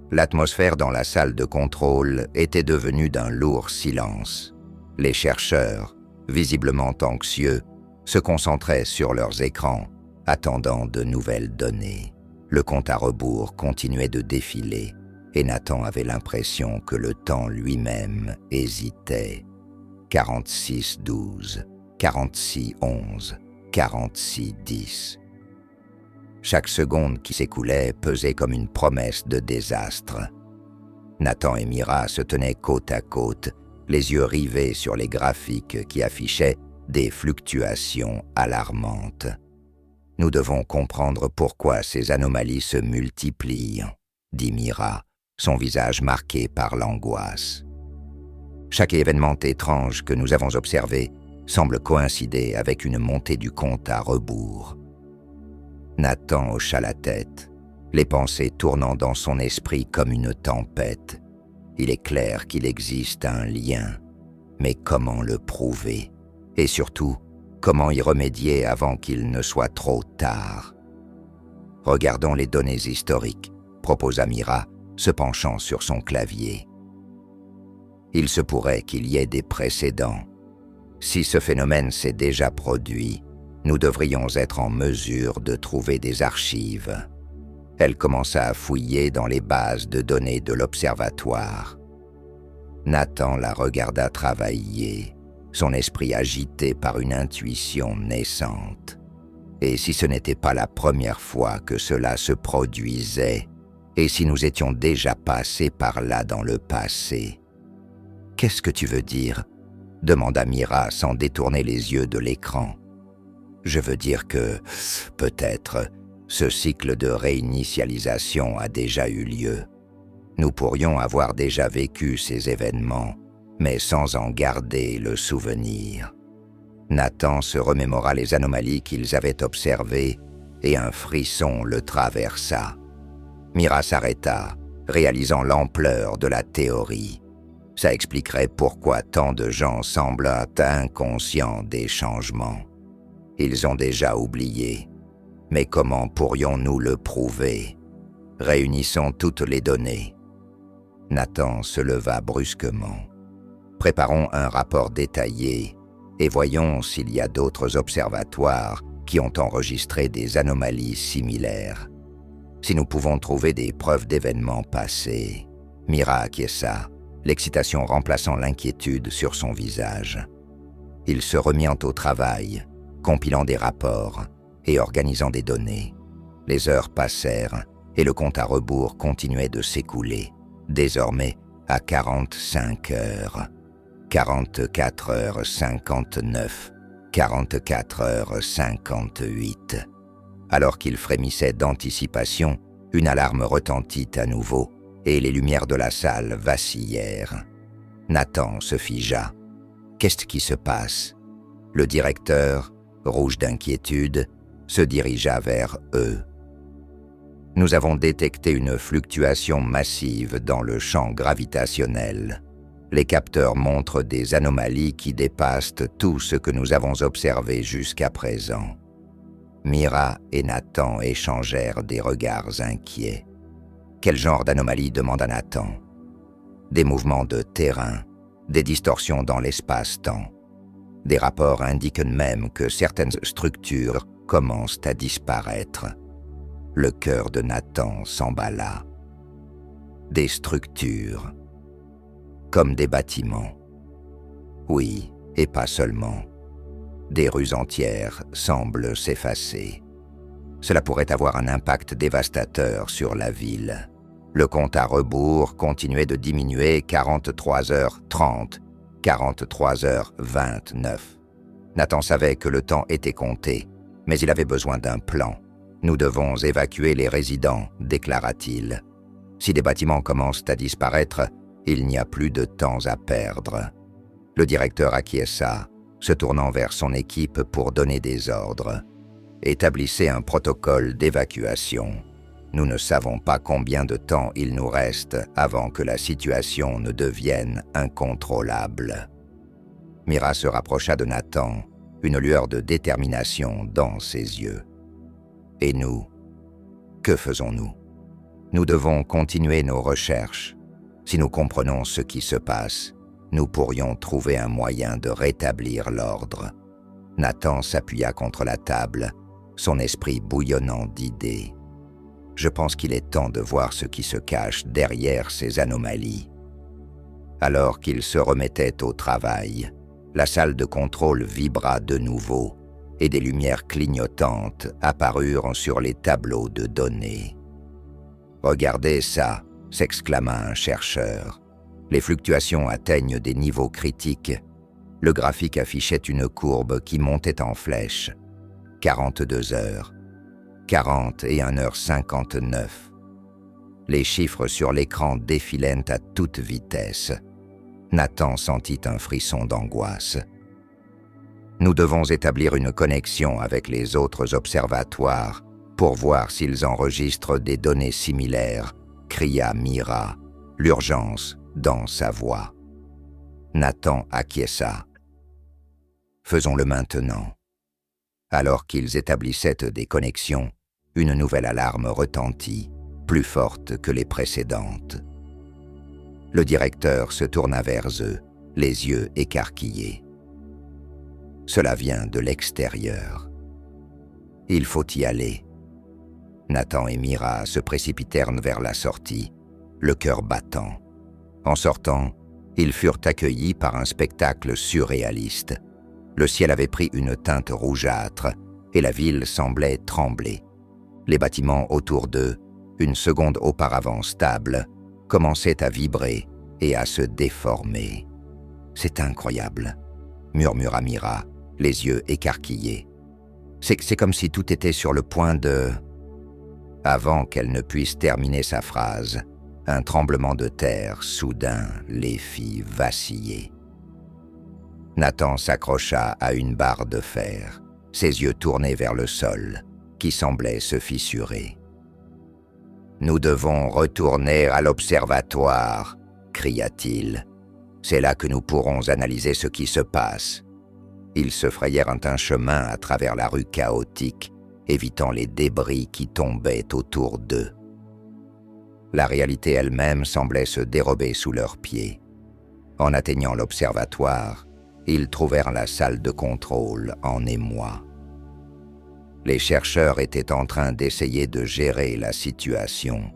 L'atmosphère dans la salle de contrôle était devenue d'un lourd silence. Les chercheurs, visiblement anxieux, se concentraient sur leurs écrans, attendant de nouvelles données. Le compte à rebours continuait de défiler, et Nathan avait l'impression que le temps lui-même hésitait. 46-12, 46-11, 46-10. Chaque seconde qui s'écoulait pesait comme une promesse de désastre. Nathan et Mira se tenaient côte à côte, les yeux rivés sur les graphiques qui affichaient des fluctuations alarmantes. Nous devons comprendre pourquoi ces anomalies se multiplient, dit Mira, son visage marqué par l'angoisse. Chaque événement étrange que nous avons observé semble coïncider avec une montée du compte à rebours. Nathan hocha la tête, les pensées tournant dans son esprit comme une tempête. Il est clair qu'il existe un lien, mais comment le prouver? Et surtout, comment y remédier avant qu'il ne soit trop tard? Regardons les données historiques, proposa Mira, se penchant sur son clavier. Il se pourrait qu'il y ait des précédents. Si ce phénomène s'est déjà produit, nous devrions être en mesure de trouver des archives. Elle commença à fouiller dans les bases de données de l'observatoire. Nathan la regarda travailler, son esprit agité par une intuition naissante. Et si ce n'était pas la première fois que cela se produisait, et si nous étions déjà passés par là dans le passé? « Qu'est-ce que tu veux dire ?» demanda Mira sans détourner les yeux de l'écran. « Je veux dire que, peut-être, ce cycle de réinitialisation a déjà eu lieu. Nous pourrions avoir déjà vécu ces événements, mais sans en garder le souvenir. » Nathan se remémora les anomalies qu'ils avaient observées et un frisson le traversa. Mira s'arrêta, réalisant l'ampleur de la théorie. Ça expliquerait pourquoi tant de gens semblent inconscients des changements. Ils ont déjà oublié. Mais comment pourrions-nous le prouver? Réunissons toutes les données. Nathan se leva brusquement. Préparons un rapport détaillé et voyons s'il y a d'autres observatoires qui ont enregistré des anomalies similaires. Si nous pouvons trouver des preuves d'événements passés. Mira acquiesça, l'excitation remplaçant l'inquiétude sur son visage. Il se remit au travail, compilant des rapports et organisant des données. Les heures passèrent et le compte à rebours continuait de s'écouler, désormais à 45 heures. 44h59, 44h58. Alors qu'il frémissait d'anticipation, une alarme retentit à nouveau et les lumières de la salle vacillèrent. Nathan se figea. Qu'est-ce qui se passe? Le directeur, rouge d'inquiétude, se dirigea vers eux. Nous avons détecté une fluctuation massive dans le champ gravitationnel. Les capteurs montrent des anomalies qui dépassent tout ce que nous avons observé jusqu'à présent. Mira et Nathan échangèrent des regards inquiets. Quel genre d'anomalie demanda Nathan? Des mouvements de terrain, des distorsions dans l'espace-temps. Des rapports indiquent même que certaines structures commencent à disparaître. Le cœur de Nathan s'emballa. Des structures, comme des bâtiments. Oui, et pas seulement. Des rues entières semblent s'effacer. Cela pourrait avoir un impact dévastateur sur la ville. Le compte à rebours continuait de diminuer 43h30, 43h29. Nathan savait que le temps était compté, mais il avait besoin d'un plan. « Nous devons évacuer les résidents », déclara-t-il. « Si des bâtiments commencent à disparaître, il n'y a plus de temps à perdre. » Le directeur acquiesça, se tournant vers son équipe pour donner des ordres. « Établissez un protocole d'évacuation. Nous ne savons pas combien de temps il nous reste avant que la situation ne devienne incontrôlable. » Mira se rapprocha de Nathan, une lueur de détermination dans ses yeux. « Et nous, que faisons-nous? Nous devons continuer nos recherches. Si nous comprenons ce qui se passe, nous pourrions trouver un moyen de rétablir l'ordre. » Nathan s'appuya contre la table, son esprit bouillonnant d'idées. « Je pense qu'il est temps de voir ce qui se cache derrière ces anomalies. » Alors qu'il se remettait au travail, la salle de contrôle vibra de nouveau et des lumières clignotantes apparurent sur les tableaux de données. « Regardez ça !» s'exclama un chercheur. Les fluctuations atteignent des niveaux critiques. Le graphique affichait une courbe qui montait en flèche. 42 heures, 41h59. Les chiffres sur l'écran défilaient à toute vitesse. Nathan sentit un frisson d'angoisse. « Nous devons établir une connexion avec les autres observatoires pour voir s'ils enregistrent des données similaires », cria Mira, l'urgence dans sa voix. Nathan acquiesça. « Faisons-le maintenant. » Alors qu'ils établissaient des connexions, une nouvelle alarme retentit, plus forte que les précédentes. Le directeur se tourna vers eux, les yeux écarquillés. « Cela vient de l'extérieur. Il faut y aller. » Nathan et Mira se précipitèrent vers la sortie, le cœur battant. En sortant, ils furent accueillis par un spectacle surréaliste. Le ciel avait pris une teinte rougeâtre et la ville semblait trembler. Les bâtiments autour d'eux, une seconde auparavant stables, commençaient à vibrer et à se déformer. « C'est incroyable », murmura Mira, les yeux écarquillés. « C'est comme si tout était sur le point de... » Avant qu'elle ne puisse terminer sa phrase, un tremblement de terre soudain les fit vaciller. Nathan s'accrocha à une barre de fer, ses yeux tournés vers le sol, qui semblait se fissurer. « Nous devons retourner à l'observatoire !» cria-t-il. « C'est là que nous pourrons analyser ce qui se passe. » Ils se frayèrent un chemin à travers la rue chaotique, évitant les débris qui tombaient autour d'eux. La réalité elle-même semblait se dérober sous leurs pieds. En atteignant l'observatoire, ils trouvèrent la salle de contrôle en émoi. Les chercheurs étaient en train d'essayer de gérer la situation,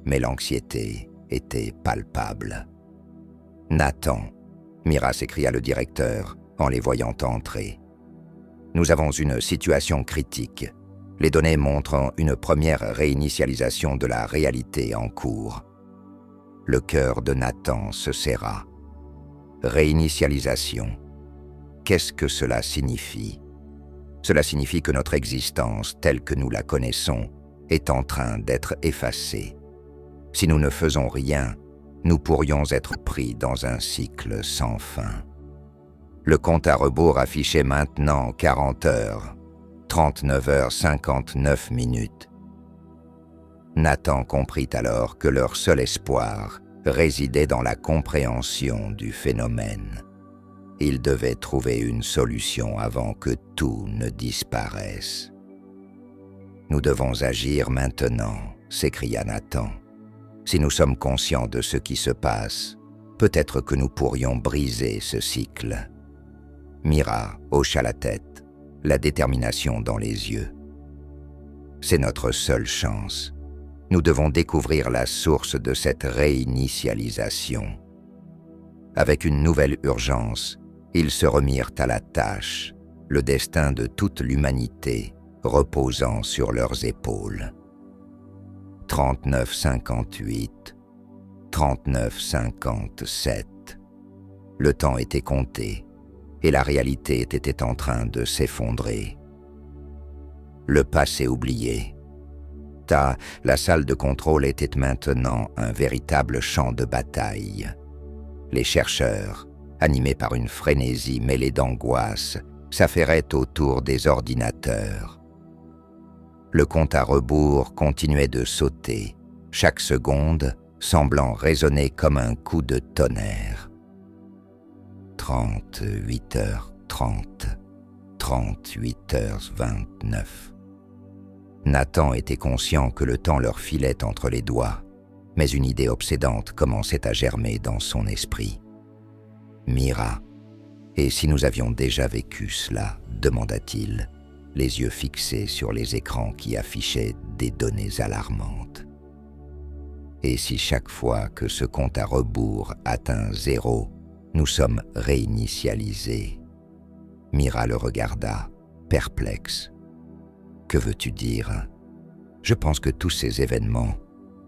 mais l'anxiété était palpable. « Nathan !» Mira s'écria le directeur en les voyant entrer. « Nous avons une situation critique. Les données montrent une première réinitialisation de la réalité en cours. » Le cœur de Nathan se serra. Réinitialisation. qu'est-ce que cela signifie? Cela signifie que notre existence, telle que nous la connaissons, est en train d'être effacée. Si nous ne faisons rien, nous pourrions être pris dans un cycle sans fin. Le compte à rebours affichait maintenant 40 heures, 39h59 minutes. Nathan comprit alors que leur seul espoir résidait dans la compréhension du phénomène. Ils devaient trouver une solution avant que tout ne disparaisse. « Nous devons agir maintenant », s'écria Nathan. « Si nous sommes conscients de ce qui se passe, peut-être que nous pourrions briser ce cycle. » Mira hocha la tête, la détermination dans les yeux. « C'est notre seule chance. Nous devons découvrir la source de cette réinitialisation. » Avec une nouvelle urgence, ils se remirent à la tâche, le destin de toute l'humanité reposant sur leurs épaules. 39,58, 39,57. Le temps était compté, et la réalité était en train de s'effondrer. Le passé oublié. La salle de contrôle était maintenant un véritable champ de bataille. Les chercheurs, animés par une frénésie mêlée d'angoisse, s'affairaient autour des ordinateurs. Le compte à rebours continuait de sauter, chaque seconde semblant résonner comme un coup de tonnerre. 38h30, 38h29. Nathan était conscient que le temps leur filait entre les doigts, mais une idée obsédante commençait à germer dans son esprit. Mira, et si nous avions déjà vécu cela, demanda-t-il, les yeux fixés sur les écrans qui affichaient des données alarmantes. Et si chaque fois que ce compte à rebours atteint 0, nous sommes réinitialisés? Mira le regarda, perplexe. Que veux-tu dire? Je pense que tous ces événements,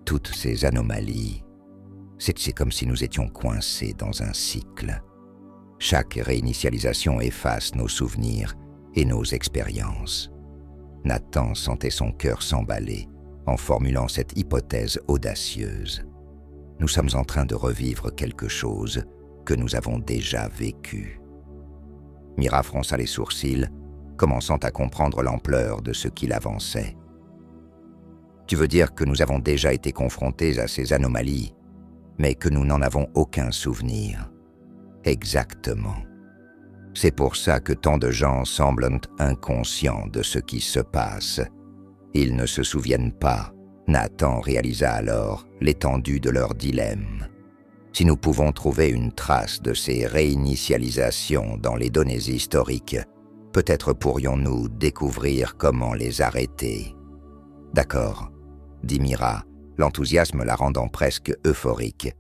toutes ces anomalies, c'est comme si nous étions coincés dans un cycle. Chaque réinitialisation efface nos souvenirs et nos expériences. Nathan sentait son cœur s'emballer en formulant cette hypothèse audacieuse. Nous sommes en train de revivre quelque chose que nous avons déjà vécu. Mira fronça les sourcils, commençant à comprendre l'ampleur de ce qu'il avançait. Tu veux dire que nous avons déjà été confrontés à ces anomalies, mais que nous n'en avons aucun souvenir? Exactement. C'est pour ça que tant de gens semblent inconscients de ce qui se passe. Ils ne se souviennent pas. Nathan réalisa alors l'étendue de leur dilemme. Si nous pouvons trouver une trace de ces réinitialisations dans les données historiques, peut-être pourrions-nous découvrir comment les arrêter. D'accord, dit Mira, l'enthousiasme la rendant presque euphorique.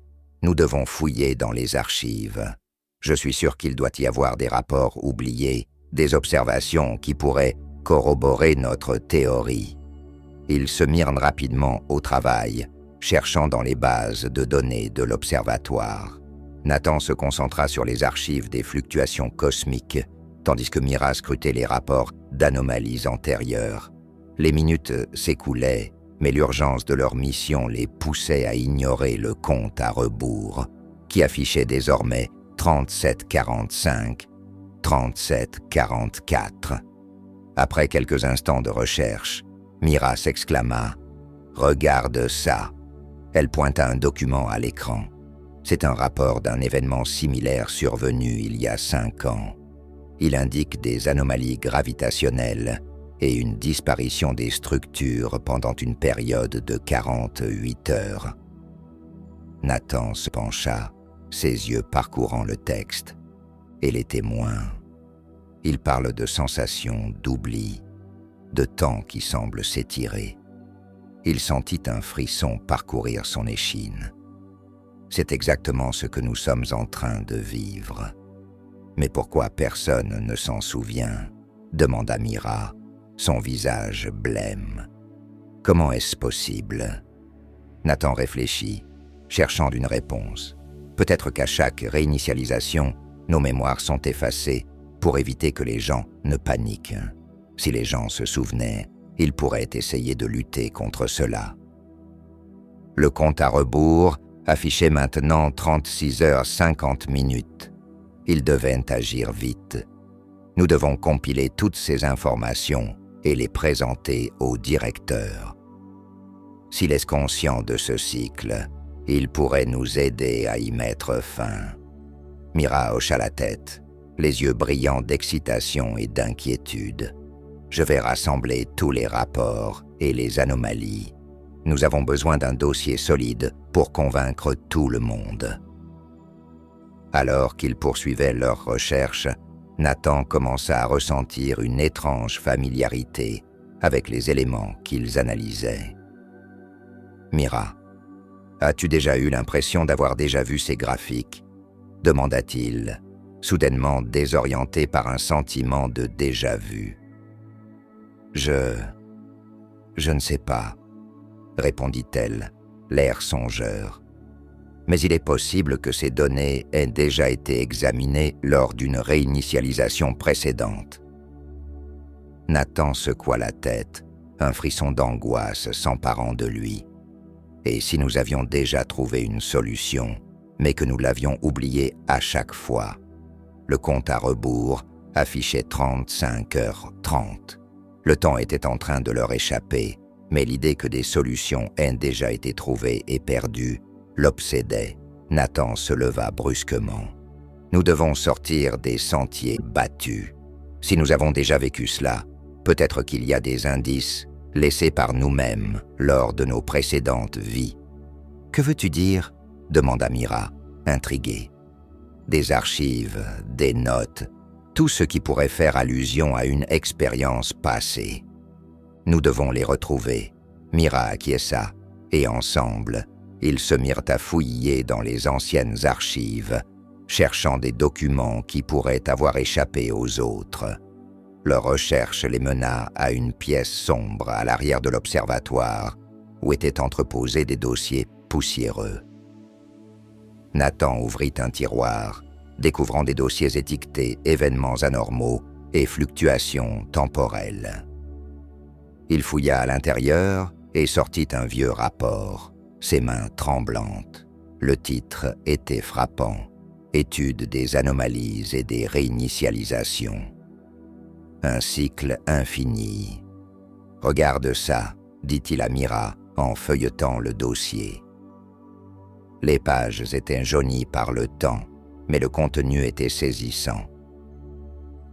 Nous devons fouiller dans les archives. Je suis sûr qu'il doit y avoir des rapports oubliés, des observations qui pourraient corroborer notre théorie. Ils se mirent rapidement au travail, cherchant dans les bases de données de l'observatoire. Nathan se concentra sur les archives des fluctuations cosmiques, tandis que Mira scrutait les rapports d'anomalies antérieures. Les minutes s'écoulaient, mais l'urgence de leur mission les poussait à ignorer le compte à rebours, qui affichait désormais 37,45, 37,44. Après quelques instants de recherche, Mira s'exclama « Regarde ça !» Elle pointa un document à l'écran. C'est un rapport d'un événement similaire survenu il y a 5 ans. Il indique des anomalies gravitationnelles et une disparition des structures pendant une période de 48 heures. Nathan se pencha, ses yeux parcourant le texte, et les témoins. Il parle de sensations d'oubli, de temps qui semble s'étirer. Il sentit un frisson parcourir son échine. C'est exactement ce que nous sommes en train de vivre. Mais pourquoi personne ne s'en souvient? Demanda Mira, son visage blême. Comment est-ce possible? Nathan réfléchit, cherchant une réponse. Peut-être qu'à chaque réinitialisation, nos mémoires sont effacées pour éviter que les gens ne paniquent. Si les gens se souvenaient, ils pourraient essayer de lutter contre cela. Le compte à rebours affichait maintenant 36h50. Ils devaient agir vite. Nous devons compiler toutes ces informations et les présenter au directeur. S'il est conscient de ce cycle, il pourrait nous aider à y mettre fin. Mira hocha la tête, les yeux brillants d'excitation et d'inquiétude. Je vais rassembler tous les rapports et les anomalies. Nous avons besoin d'un dossier solide pour convaincre tout le monde. Alors qu'ils poursuivaient leurs recherches, Nathan commença à ressentir une étrange familiarité avec les éléments qu'ils analysaient. « Mira, as-tu déjà eu l'impression d'avoir déjà vu ces graphiques ?» demanda-t-il, soudainement désorienté par un sentiment de déjà-vu. « Je ne sais pas, » répondit-elle, l'air songeur. « Mais il est possible que ces données aient déjà été examinées lors d'une réinitialisation précédente. » Nathan secoua la tête, un frisson d'angoisse s'emparant de lui. Et si nous avions déjà trouvé une solution, mais que nous l'avions oubliée à chaque fois? Le compte à rebours affichait 35h30. Le temps était en train de leur échapper, mais l'idée que des solutions aient déjà été trouvées et perdues l'obsédait. Nathan se leva brusquement. « Nous devons sortir des sentiers battus. Si nous avons déjà vécu cela, peut-être qu'il y a des indices laissés par nous-mêmes lors de nos précédentes vies. »« Que veux-tu dire ?» demanda Mira, intriguée. « Des archives, des notes, tout ce qui pourrait faire allusion à une expérience passée. Nous devons les retrouver. » Mira acquiesça, et ensemble, ils se mirent à fouiller dans les anciennes archives, cherchant des documents qui pourraient avoir échappé aux autres. Leur recherche les mena à une pièce sombre à l'arrière de l'observatoire, où étaient entreposés des dossiers poussiéreux. Nathan ouvrit un tiroir, découvrant des dossiers étiquetés « Événements anormaux » et « Fluctuations temporelles ». Il fouilla à l'intérieur et sortit un vieux rapport, ses mains tremblantes. Le titre était frappant « Étude des anomalies et des réinitialisations ». Un cycle infini. « Regarde ça », dit-il à Mira en feuilletant le dossier. Les pages étaient jaunies par le temps, mais le contenu était saisissant.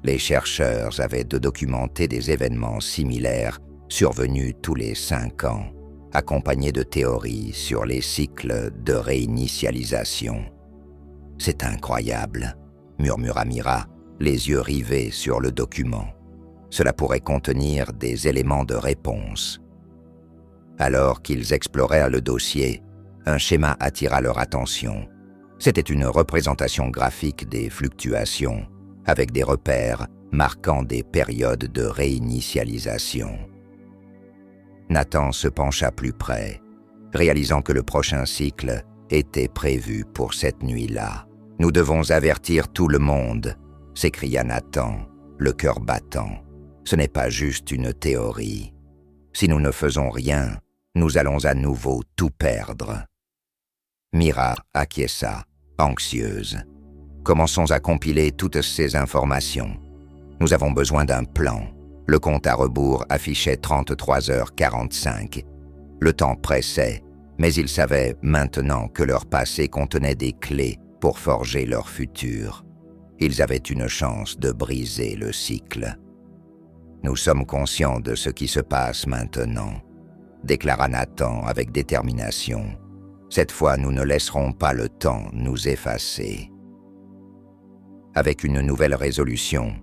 Les chercheurs avaient documenté des événements similaires survenus tous les 5 ans, accompagnés de théories sur les cycles de réinitialisation. « C'est incroyable », murmura Mira, les yeux rivés sur le document. Cela pourrait contenir des éléments de réponse. Alors qu'ils explorèrent le dossier, un schéma attira leur attention. C'était une représentation graphique des fluctuations, avec des repères marquant des périodes de réinitialisation. Nathan se pencha plus près, réalisant que le prochain cycle était prévu pour cette nuit-là. « Nous devons avertir tout le monde », s'écria Nathan, le cœur battant. « Ce n'est pas juste une théorie. Si nous ne faisons rien, nous allons à nouveau tout perdre. » Mira acquiesça, anxieuse. « Commençons à compiler toutes ces informations. Nous avons besoin d'un plan. » Le compte à rebours affichait 33h45. Le temps pressait, mais ils savaient maintenant que leur passé contenait des clés pour forger leur futur. Ils avaient une chance de briser le cycle. « Nous sommes conscients de ce qui se passe maintenant », déclara Nathan avec détermination. « Cette fois, nous ne laisserons pas le temps nous effacer. » Avec une nouvelle résolution,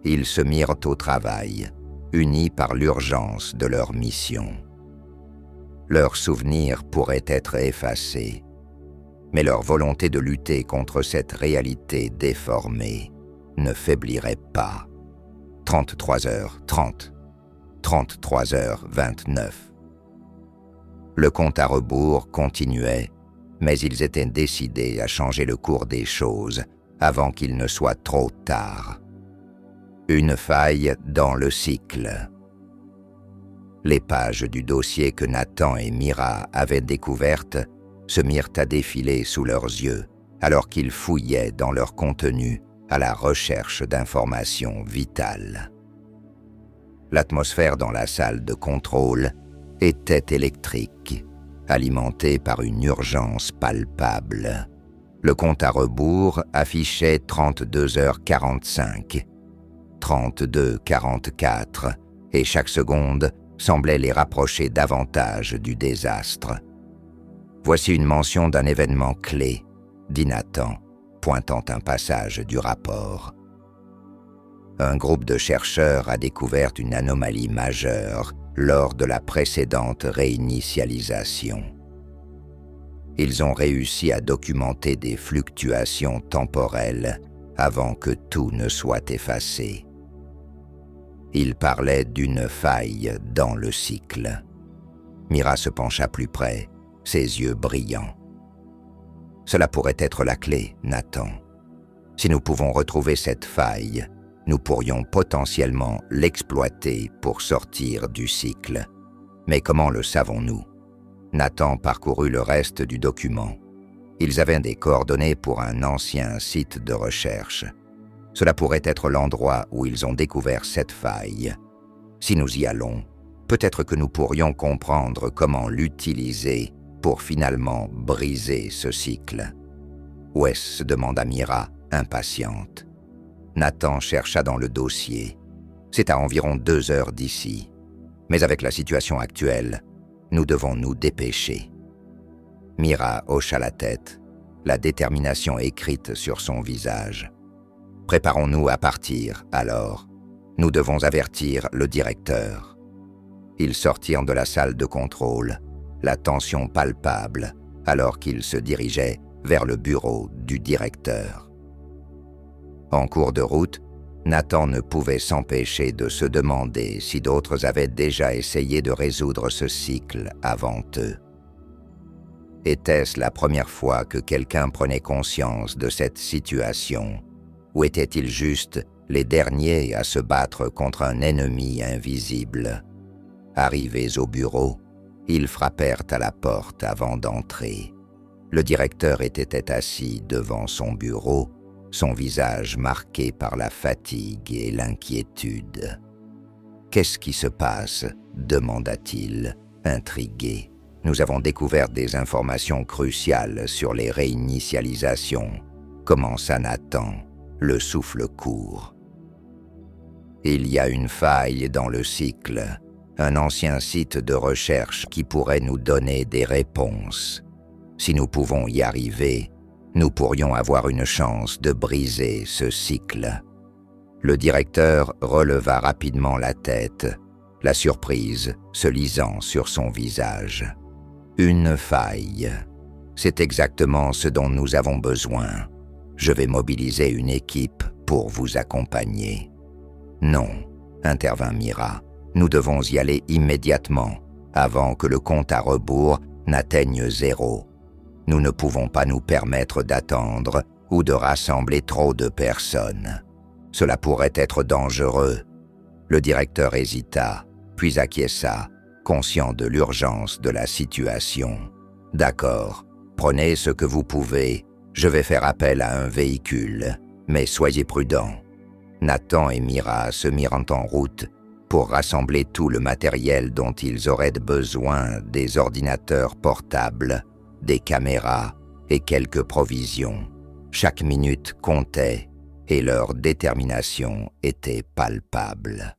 ils se mirent au travail, unis par l'urgence de leur mission. Leurs souvenirs pourraient être effacés, mais leur volonté de lutter contre cette réalité déformée ne faiblirait pas. 33h30, 33h29. Le compte à rebours continuait, mais ils étaient décidés à changer le cours des choses avant qu'il ne soit trop tard. Une faille dans le cycle. Les pages du dossier que Nathan et Mira avaient découvertes se mirent à défiler sous leurs yeux, alors qu'ils fouillaient dans leur contenu à la recherche d'informations vitales. L'atmosphère dans la salle de contrôle était électrique, alimentée par une urgence palpable. Le compte à rebours affichait 32h45, 32h44, et chaque seconde semblait les rapprocher davantage du désastre. Voici une mention d'un événement clé, dit Nathan, pointant un passage du rapport. Un groupe de chercheurs a découvert une anomalie majeure lors de la précédente réinitialisation. Ils ont réussi à documenter des fluctuations temporelles avant que tout ne soit effacé. Ils parlaient d'une faille dans le cycle. Mira se pencha plus près, ses yeux brillants. Cela pourrait être la clé, Nathan. Si nous pouvons retrouver cette faille, nous pourrions potentiellement l'exploiter pour sortir du cycle. Mais comment le savons-nous? Nathan parcourut le reste du document. Ils avaient des coordonnées pour un ancien site de recherche. Cela pourrait être l'endroit où ils ont découvert cette faille. Si nous y allons, peut-être que nous pourrions comprendre comment l'utiliser pour finalement briser ce cycle. Où est-ce? Demanda Mira, impatiente. Nathan chercha dans le dossier. C'est à environ 2 heures d'ici. Mais avec la situation actuelle, nous devons nous dépêcher. Mira hocha la tête, la détermination écrite sur son visage. Préparons-nous à partir, alors. Nous devons avertir le directeur. Ils sortirent de la salle de contrôle, la tension palpable, alors qu'ils se dirigeaient vers le bureau du directeur. En cours de route, Nathan ne pouvait s'empêcher de se demander si d'autres avaient déjà essayé de résoudre ce cycle avant eux. Était-ce la première fois que quelqu'un prenait conscience de cette situation, ou étaient-ils juste les derniers à se battre contre un ennemi invisible? Arrivés au bureau, ils frappèrent à la porte avant d'entrer. Le directeur était assis devant son bureau, son visage marqué par la fatigue et l'inquiétude. « Qu'est-ce qui se passe ?» demanda-t-il, intrigué. « Nous avons découvert des informations cruciales sur les réinitialisations. » commença Nathan, le souffle court. « Il y a une faille dans le cycle, un ancien site de recherche qui pourrait nous donner des réponses. Si nous pouvons y arriver, nous pourrions avoir une chance de briser ce cycle. » Le directeur releva rapidement la tête, la surprise se lisant sur son visage. « Une faille. C'est exactement ce dont nous avons besoin. Je vais mobiliser une équipe pour vous accompagner. » « Non, » intervint Mira, « nous devons y aller immédiatement, avant que le compte à rebours n'atteigne 0. Nous ne pouvons pas nous permettre d'attendre ou de rassembler trop de personnes. Cela pourrait être dangereux. » Le directeur hésita, puis acquiesça, conscient de l'urgence de la situation. « D'accord, prenez ce que vous pouvez. Je vais faire appel à un véhicule, mais soyez prudents. » Nathan et Mira se mirent en route pour rassembler tout le matériel dont ils auraient besoin, des ordinateurs portables, des caméras et quelques provisions. Chaque minute comptait et leur détermination était palpable.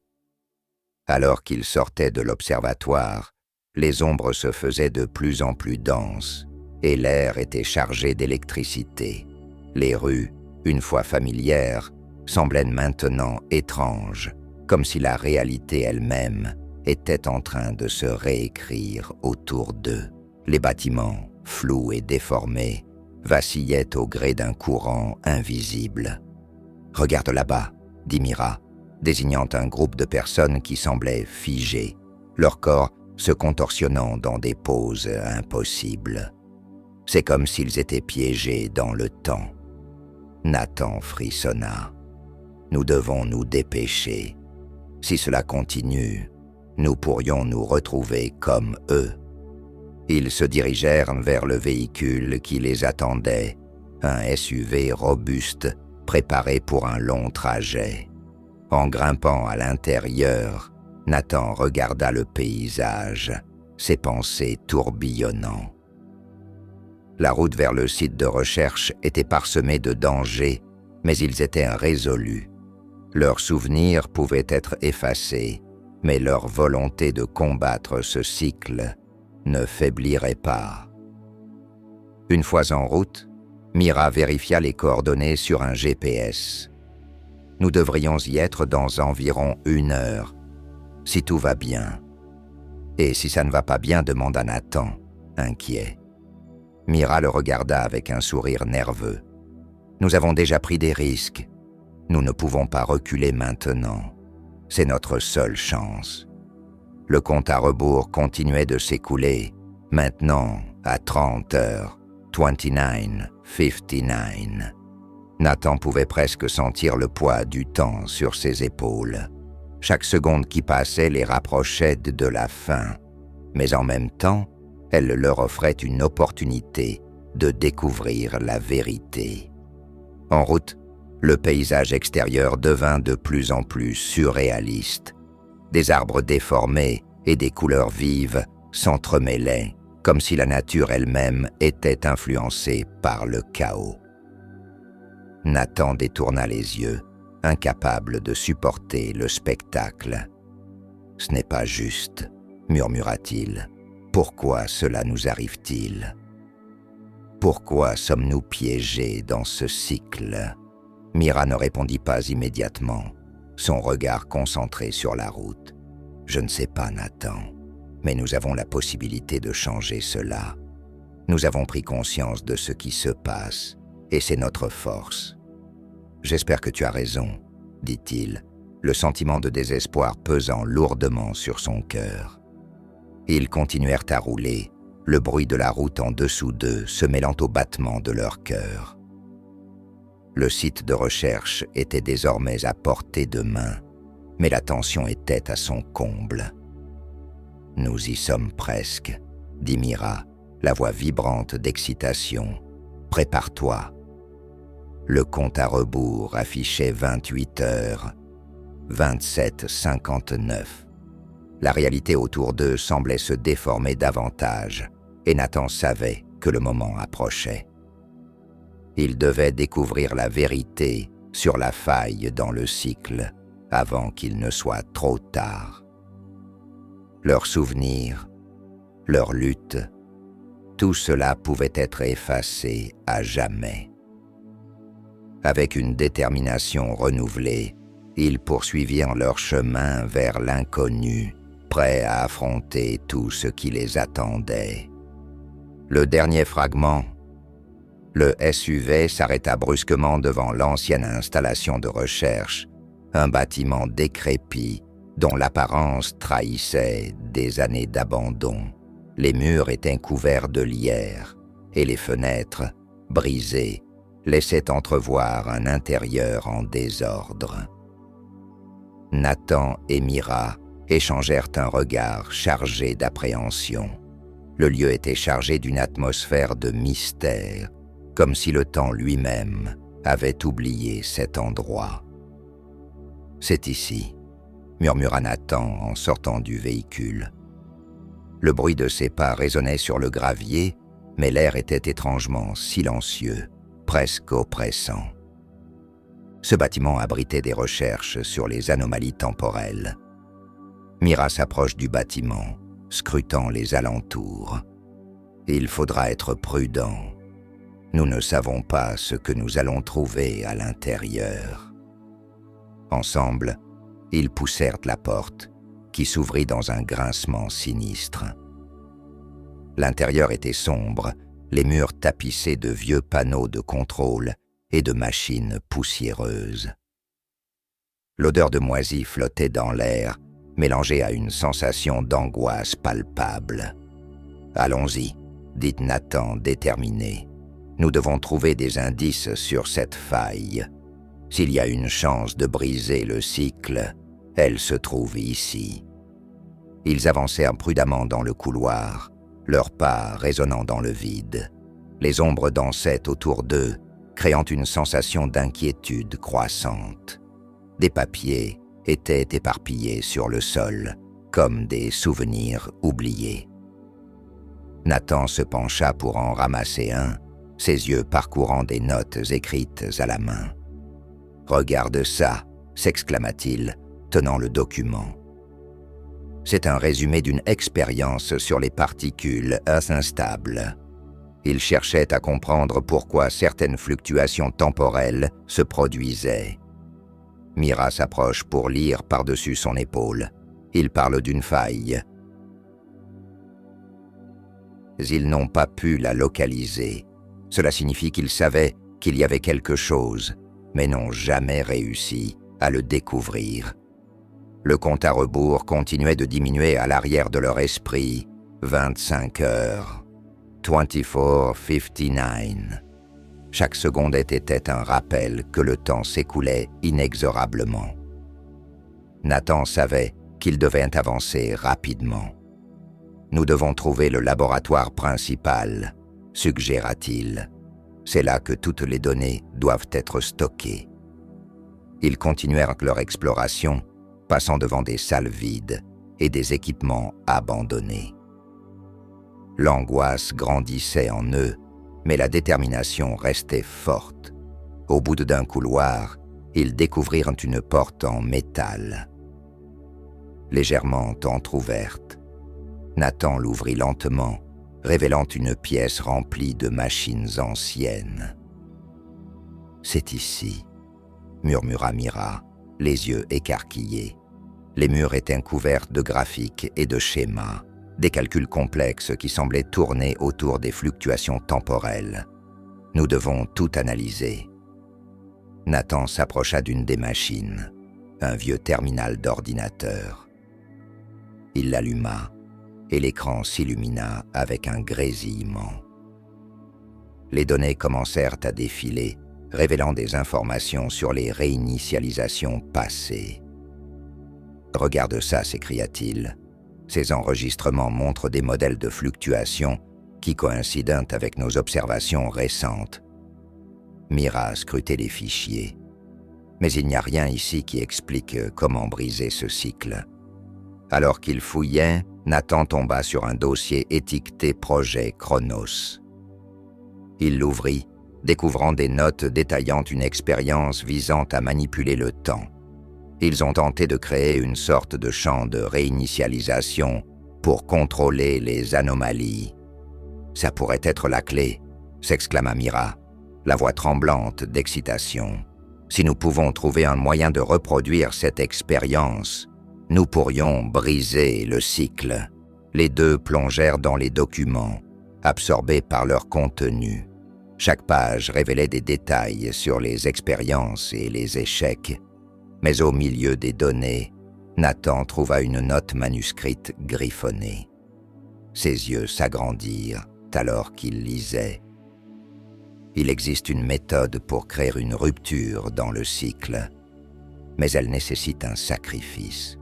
Alors qu'ils sortaient de l'observatoire, les ombres se faisaient de plus en plus denses et l'air était chargé d'électricité. Les rues, une fois familières, semblaient maintenant étranges, comme si la réalité elle-même était en train de se réécrire autour d'eux. Les bâtiments, flous et déformés, vacillaient au gré d'un courant invisible. « Regarde là-bas » dit Mira, désignant un groupe de personnes qui semblaient figées, leur corps se contorsionnant dans des poses impossibles. C'est comme s'ils étaient piégés dans le temps. Nathan frissonna. Nous devons nous dépêcher. Si cela continue, nous pourrions nous retrouver comme eux. » Ils se dirigèrent vers le véhicule qui les attendait, un SUV robuste, préparé pour un long trajet. En grimpant à l'intérieur, Nathan regarda le paysage, ses pensées tourbillonnant. La route vers le site de recherche était parsemée de dangers, mais ils étaient résolus. Leurs souvenirs pouvaient être effacés, mais leur volonté de combattre ce cycle ne faiblirait pas. Une fois en route, Mira vérifia les coordonnées sur un GPS. « Nous devrions y être dans environ 1 heure, si tout va bien. » « Et si ça ne va pas bien, demanda Nathan, inquiet. Mira le regarda avec un sourire nerveux. « Nous avons déjà pris des risques. Nous ne pouvons pas reculer maintenant. C'est notre seule chance. » Le compte à rebours continuait de s'écouler, maintenant à 30 heures, 29:59. Nathan pouvait presque sentir le poids du temps sur ses épaules. Chaque seconde qui passait les rapprochait de la fin, mais en même temps, elle leur offrait une opportunité de découvrir la vérité. En route, le paysage extérieur devint de plus en plus surréaliste. Des arbres déformés et des couleurs vives s'entremêlaient, comme si la nature elle-même était influencée par le chaos. Nathan détourna les yeux, incapable de supporter le spectacle. « Ce n'est pas juste, » murmura-t-il. « Pourquoi cela nous arrive-t-il? Pourquoi sommes-nous piégés dans ce cycle ?» Mira ne répondit pas immédiatement, son regard concentré sur la route. « Je ne sais pas, Nathan, mais nous avons la possibilité de changer cela. Nous avons pris conscience de ce qui se passe, et c'est notre force. » « J'espère que tu as raison, » dit-il, le sentiment de désespoir pesant lourdement sur son cœur. Ils continuèrent à rouler, le bruit de la route en dessous d'eux se mêlant au battement de leur cœur. Le site de recherche était désormais à portée de main, mais la tension était à son comble. « Nous y sommes presque, » dit Mira, la voix vibrante d'excitation. « Prépare-toi. » Le compte à rebours affichait 28 heures, 27:59. La réalité autour d'eux semblait se déformer davantage, et Nathan savait que le moment approchait. Il devait découvrir la vérité sur la faille dans le cycle avant qu'il ne soit trop tard. Leurs souvenirs, leur lutte, tout cela pouvait être effacé à jamais. Avec une détermination renouvelée, ils poursuivirent leur chemin vers l'inconnu, prêts à affronter tout ce qui les attendait. Le dernier fragment, le SUV s'arrêta brusquement devant l'ancienne installation de recherche, un bâtiment décrépit dont l'apparence trahissait des années d'abandon. Les murs étaient couverts de lierre et les fenêtres, brisées, laissait entrevoir un intérieur en désordre. Nathan et Mira échangèrent un regard chargé d'appréhension. Le lieu était chargé d'une atmosphère de mystère, comme si le temps lui-même avait oublié cet endroit. « C'est ici », murmura Nathan en sortant du véhicule. Le bruit de ses pas résonnait sur le gravier, mais l'air était étrangement silencieux, presque oppressant. Ce bâtiment abritait des recherches sur les anomalies temporelles. Mira s'approche du bâtiment, scrutant les alentours. Il faudra être prudent. Nous ne savons pas ce que nous allons trouver à l'intérieur. Ensemble, ils poussèrent la porte, qui s'ouvrit dans un grincement sinistre. L'intérieur était sombre, les murs tapissés de vieux panneaux de contrôle et de machines poussiéreuses. L'odeur de moisi flottait dans l'air, mélangée à une sensation d'angoisse palpable. « Allons-y », dit Nathan déterminé. « Nous devons trouver des indices sur cette faille. » S'il y a une chance de briser le cycle, elle se trouve ici. » Ils avancèrent prudemment dans le couloir, leurs pas résonnant dans le vide. Les ombres dansaient autour d'eux, créant une sensation d'inquiétude croissante. Des papiers étaient éparpillés sur le sol, comme des souvenirs oubliés. Nathan se pencha pour en ramasser un, ses yeux parcourant des notes écrites à la main. « Regarde ça !» s'exclama-t-il, tenant le document. C'est un résumé d'une expérience sur les particules instables. Il cherchait à comprendre pourquoi certaines fluctuations temporelles se produisaient. Mira s'approche pour lire par-dessus son épaule. Il parle d'une faille. Ils n'ont pas pu la localiser. Cela signifie qu'ils savaient qu'il y avait quelque chose, mais n'ont jamais réussi à le découvrir. Le compte à rebours continuait de diminuer à l'arrière de leur esprit. 25 heures. 24:59. Chaque seconde était un rappel que le temps s'écoulait inexorablement. Nathan savait qu'il devait avancer rapidement. « Nous devons trouver le laboratoire principal », suggéra-t-il. « C'est là que toutes les données doivent être stockées. » Ils continuèrent leur exploration, passant devant des salles vides et des équipements abandonnés. L'angoisse grandissait en eux, mais la détermination restait forte. Au bout d'un couloir, ils découvrirent une porte en métal. Légèrement entr'ouverte, Nathan l'ouvrit lentement, révélant une pièce remplie de machines anciennes. « C'est ici », murmura Mira, les yeux écarquillés. Les murs étaient couverts de graphiques et de schémas, des calculs complexes qui semblaient tourner autour des fluctuations temporelles. Nous devons tout analyser. Nathan s'approcha d'une des machines, un vieux terminal d'ordinateur. Il l'alluma, et l'écran s'illumina avec un grésillement. Les données commencèrent à défiler, révélant des informations sur les réinitialisations passées. « Regarde ça », s'écria-t-il. « Ces enregistrements montrent des modèles de fluctuations qui coïncident avec nos observations récentes. » Mira scrutait les fichiers. Mais il n'y a rien ici qui explique comment briser ce cycle. Alors qu'il fouillait, Nathan tomba sur un dossier étiqueté Projet Chronos. Il l'ouvrit, découvrant des notes détaillant une expérience visant à manipuler le temps. Ils ont tenté de créer une sorte de champ de réinitialisation pour contrôler les anomalies. « Ça pourrait être la clé », s'exclama Mira, la voix tremblante d'excitation. « Si nous pouvons trouver un moyen de reproduire cette expérience, nous pourrions briser le cycle. » Les deux plongèrent dans les documents, absorbés par leur contenu. Chaque page révélait des détails sur les expériences et les échecs. Mais au milieu des données, Nathan trouva une note manuscrite griffonnée. Ses yeux s'agrandirent alors qu'il lisait. Il existe une méthode pour créer une rupture dans le cycle, mais elle nécessite un sacrifice.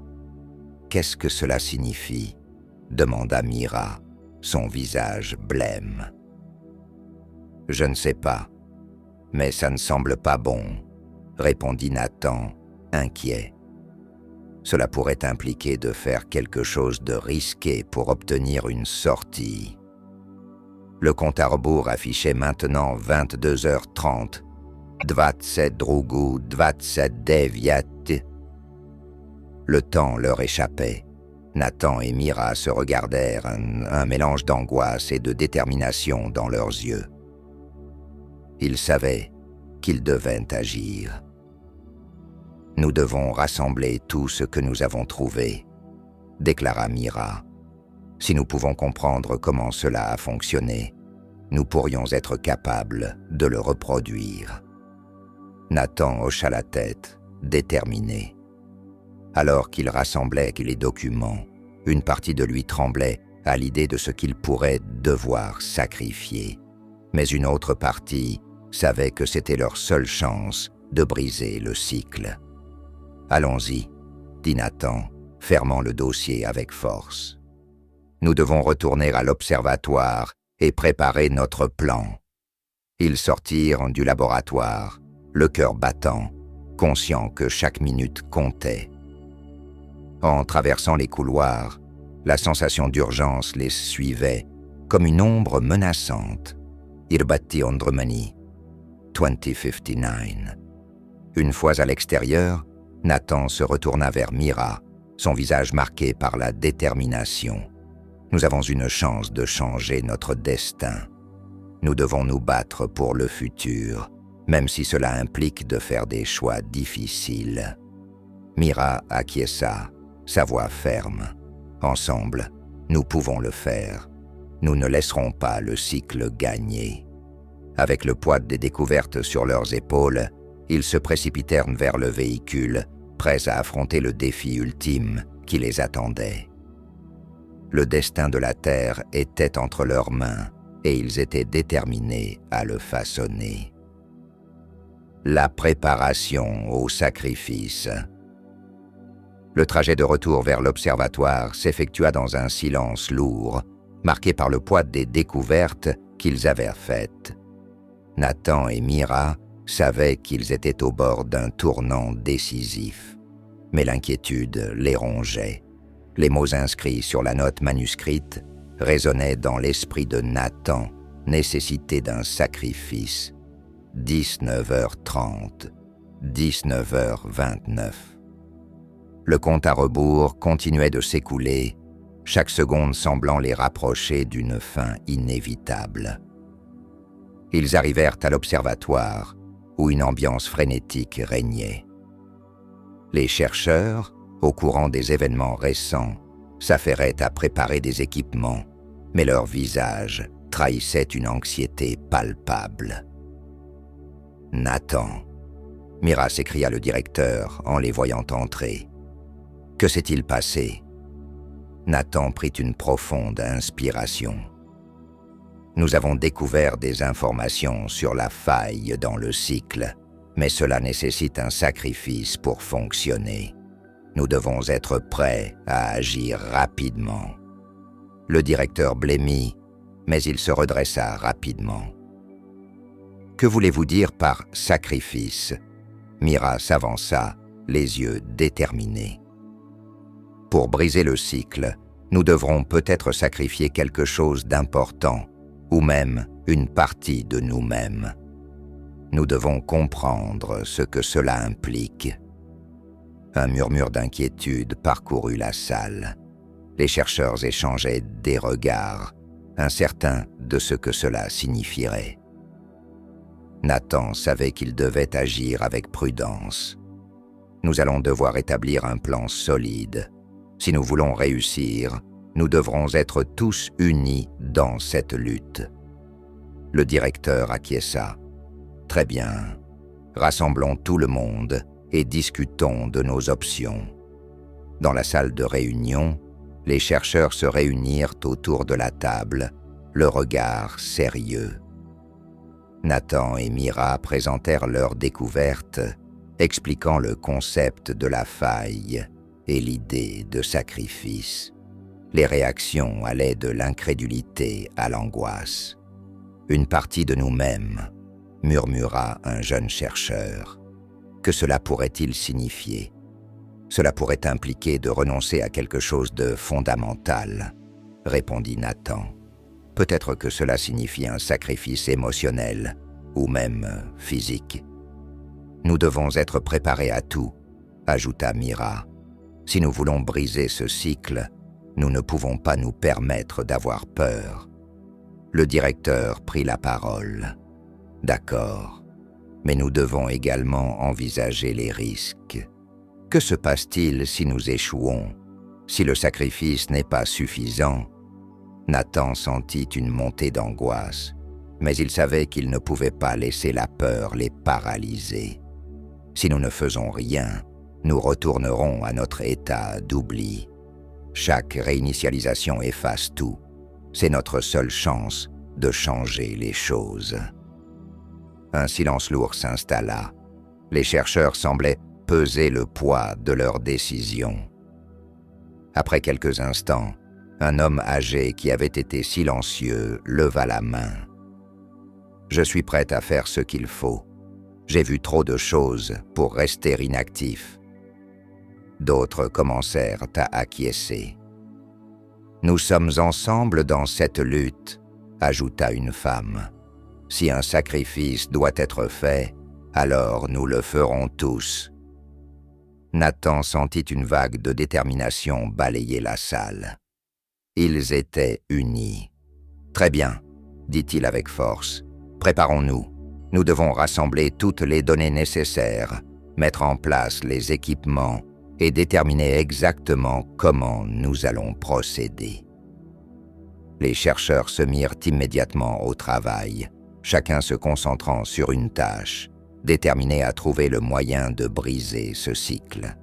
« Qu'est-ce que cela signifie ?» demanda Mira, son visage blême. « Je ne sais pas, mais ça ne semble pas bon, » répondit Nathan, inquiet. « Cela pourrait impliquer de faire quelque chose de risqué pour obtenir une sortie. » Le compte à rebours affichait maintenant 22h30. 27:29. Le temps leur échappait. Nathan et Mira se regardèrent, un mélange d'angoisse et de détermination dans leurs yeux. Ils savaient qu'ils devaient agir. « Nous devons rassembler tout ce que nous avons trouvé », déclara Mira. « Si nous pouvons comprendre comment cela a fonctionné, nous pourrions être capables de le reproduire. » Nathan hocha la tête, déterminé. Alors qu'il rassemblait les documents, une partie de lui tremblait à l'idée de ce qu'il pourrait devoir sacrifier. Mais une autre partie savait que c'était leur seule chance de briser le cycle. « Allons-y », dit Nathan, fermant le dossier avec force. « Nous devons retourner à l'observatoire et préparer notre plan. » Ils sortirent du laboratoire, le cœur battant, conscients que chaque minute comptait. En traversant les couloirs, la sensation d'urgence les suivait comme une ombre menaçante. Irbati Ondremani, 2059. Une fois à l'extérieur, Nathan se retourna vers Mira, son visage marqué par la détermination. « Nous avons une chance de changer notre destin. Nous devons nous battre pour le futur, même si cela implique de faire des choix difficiles. » Mira acquiesça, sa voix ferme. « Ensemble, nous pouvons le faire. Nous ne laisserons pas le cycle gagner. » Avec le poids des découvertes sur leurs épaules, ils se précipitèrent vers le véhicule, prêts à affronter le défi ultime qui les attendait. Le destin de la Terre était entre leurs mains et ils étaient déterminés à le façonner. La préparation au sacrifice. Le trajet de retour vers l'observatoire s'effectua dans un silence lourd, marqué par le poids des découvertes qu'ils avaient faites. Nathan et Mira savaient qu'ils étaient au bord d'un tournant décisif, mais l'inquiétude les rongeait. Les mots inscrits sur la note manuscrite résonnaient dans l'esprit de Nathan, nécessité d'un sacrifice. 19h30, 19h29. Le compte à rebours continuait de s'écouler, chaque seconde semblant les rapprocher d'une fin inévitable. Ils arrivèrent à l'observatoire, où une ambiance frénétique régnait. Les chercheurs, au courant des événements récents, s'affairaient à préparer des équipements, mais leurs visages trahissaient une anxiété palpable. « Nathan !» Mira s'écria le directeur en les voyant entrer. « Que s'est-il passé ?» Nathan prit une profonde inspiration. « Nous avons découvert des informations sur la faille dans le cycle, mais cela nécessite un sacrifice pour fonctionner. Nous devons être prêts à agir rapidement. » Le directeur blêmit, mais il se redressa rapidement. « Que voulez-vous dire par sacrifice ?» Mira s'avança, les yeux déterminés. « Pour briser le cycle, nous devrons peut-être sacrifier quelque chose d'important, ou même une partie de nous-mêmes. Nous devons comprendre ce que cela implique. » Un murmure d'inquiétude parcourut la salle. Les chercheurs échangeaient des regards, incertains de ce que cela signifierait. Nathan savait qu'il devait agir avec prudence. « Nous allons devoir établir un plan solide. Si nous voulons réussir, nous devrons être tous unis dans cette lutte. » Le directeur acquiesça. « Très bien. Rassemblons tout le monde et discutons de nos options. » Dans la salle de réunion, les chercheurs se réunirent autour de la table, le regard sérieux. Nathan et Mira présentèrent leurs découvertes, expliquant le concept de la faille et l'idée de sacrifice. Les réactions allaient de l'incrédulité à l'angoisse. « Une partie de nous-mêmes », murmura un jeune chercheur. « Que cela pourrait-il signifier ? Cela pourrait impliquer de renoncer à quelque chose de fondamental, » répondit Nathan. « Peut-être que cela signifie un sacrifice émotionnel, ou même physique. »« Nous devons être préparés à tout, » ajouta Mira. « Si nous voulons briser ce cycle, nous ne pouvons pas nous permettre d'avoir peur. » Le directeur prit la parole. « D'accord, mais nous devons également envisager les risques. Que se passe-t-il si nous échouons, si le sacrifice n'est pas suffisant ?» Nathan sentit une montée d'angoisse, mais il savait qu'il ne pouvait pas laisser la peur les paralyser. « Si nous ne faisons rien, nous retournerons à notre état d'oubli. Chaque réinitialisation efface tout. C'est notre seule chance de changer les choses. » Un silence lourd s'installa. Les chercheurs semblaient peser le poids de leur décision. Après quelques instants, un homme âgé qui avait été silencieux leva la main. « Je suis prêt à faire ce qu'il faut. J'ai vu trop de choses pour rester inactif. » D'autres commencèrent à acquiescer. « Nous sommes ensemble dans cette lutte, » ajouta une femme. « Si un sacrifice doit être fait, alors nous le ferons tous. » Nathan sentit une vague de détermination balayer la salle. Ils étaient unis. « Très bien, » dit-il avec force. « Préparons-nous. Nous devons rassembler toutes les données nécessaires, mettre en place les équipements et déterminer exactement comment nous allons procéder. » Les chercheurs se mirent immédiatement au travail, chacun se concentrant sur une tâche, déterminés à trouver le moyen de briser ce cycle.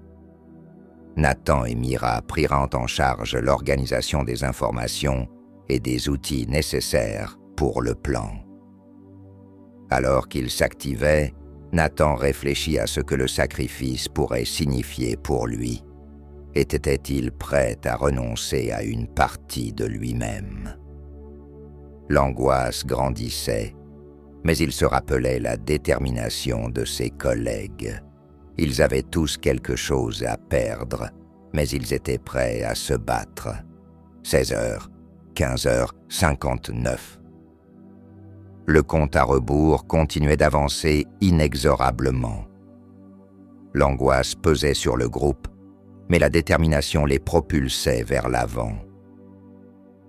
Nathan et Mira prirent en charge l'organisation des informations et des outils nécessaires pour le plan. Alors qu'il s'activait, Nathan réfléchit à ce que le sacrifice pourrait signifier pour lui. Était-il prêt à renoncer à une partie de lui-même? L'angoisse grandissait, mais il se rappelait la détermination de ses collègues. Ils avaient tous quelque chose à perdre, mais ils étaient prêts à se battre. 16h, 15h59. Le compte à rebours continuait d'avancer inexorablement. L'angoisse pesait sur le groupe, mais la détermination les propulsait vers l'avant.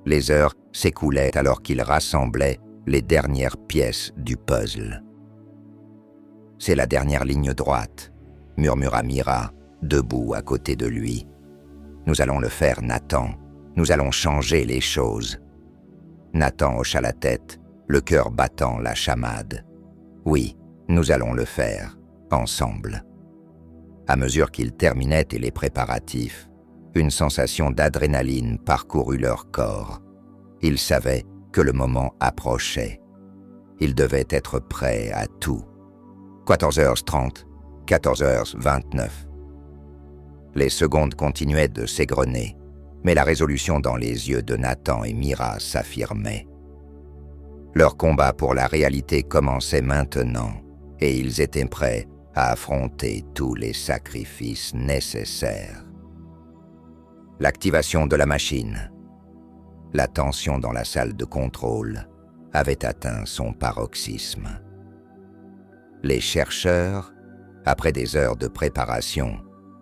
Les heures s'écoulaient alors qu'ils rassemblaient les dernières pièces du puzzle. « C'est la dernière ligne droite », murmura Mira, debout à côté de lui. « Nous allons le faire, Nathan. Nous allons changer les choses. » Nathan hocha la tête, le cœur battant la chamade. « Oui, nous allons le faire, ensemble. » À mesure qu'ils terminaient les préparatifs, une sensation d'adrénaline parcourut leur corps. Ils savaient que le moment approchait. Ils devaient être prêts à tout. 14h30, 14h29. Les secondes continuaient de s'égrener, mais la résolution dans les yeux de Nathan et Mira s'affirmait. Leur combat pour la réalité commençait maintenant, et ils étaient prêts à affronter tous les sacrifices nécessaires. L'activation de la machine. La tension dans la salle de contrôle avait atteint son paroxysme. Les chercheurs, après des heures de préparation,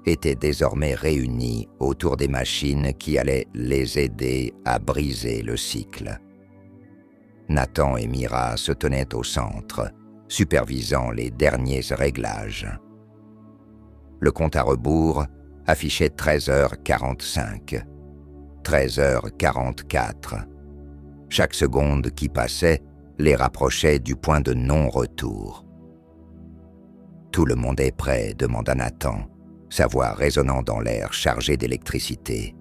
étaient désormais réunis autour des machines qui allaient les aider à briser le cycle. Nathan et Mira se tenaient au centre, supervisant les derniers réglages. Le compte à rebours affichait 13h45, 13h44. Chaque seconde qui passait les rapprochait du point de non-retour. « Tout le monde est prêt » demanda Nathan, sa voix résonnant dans l'air chargé d'électricité.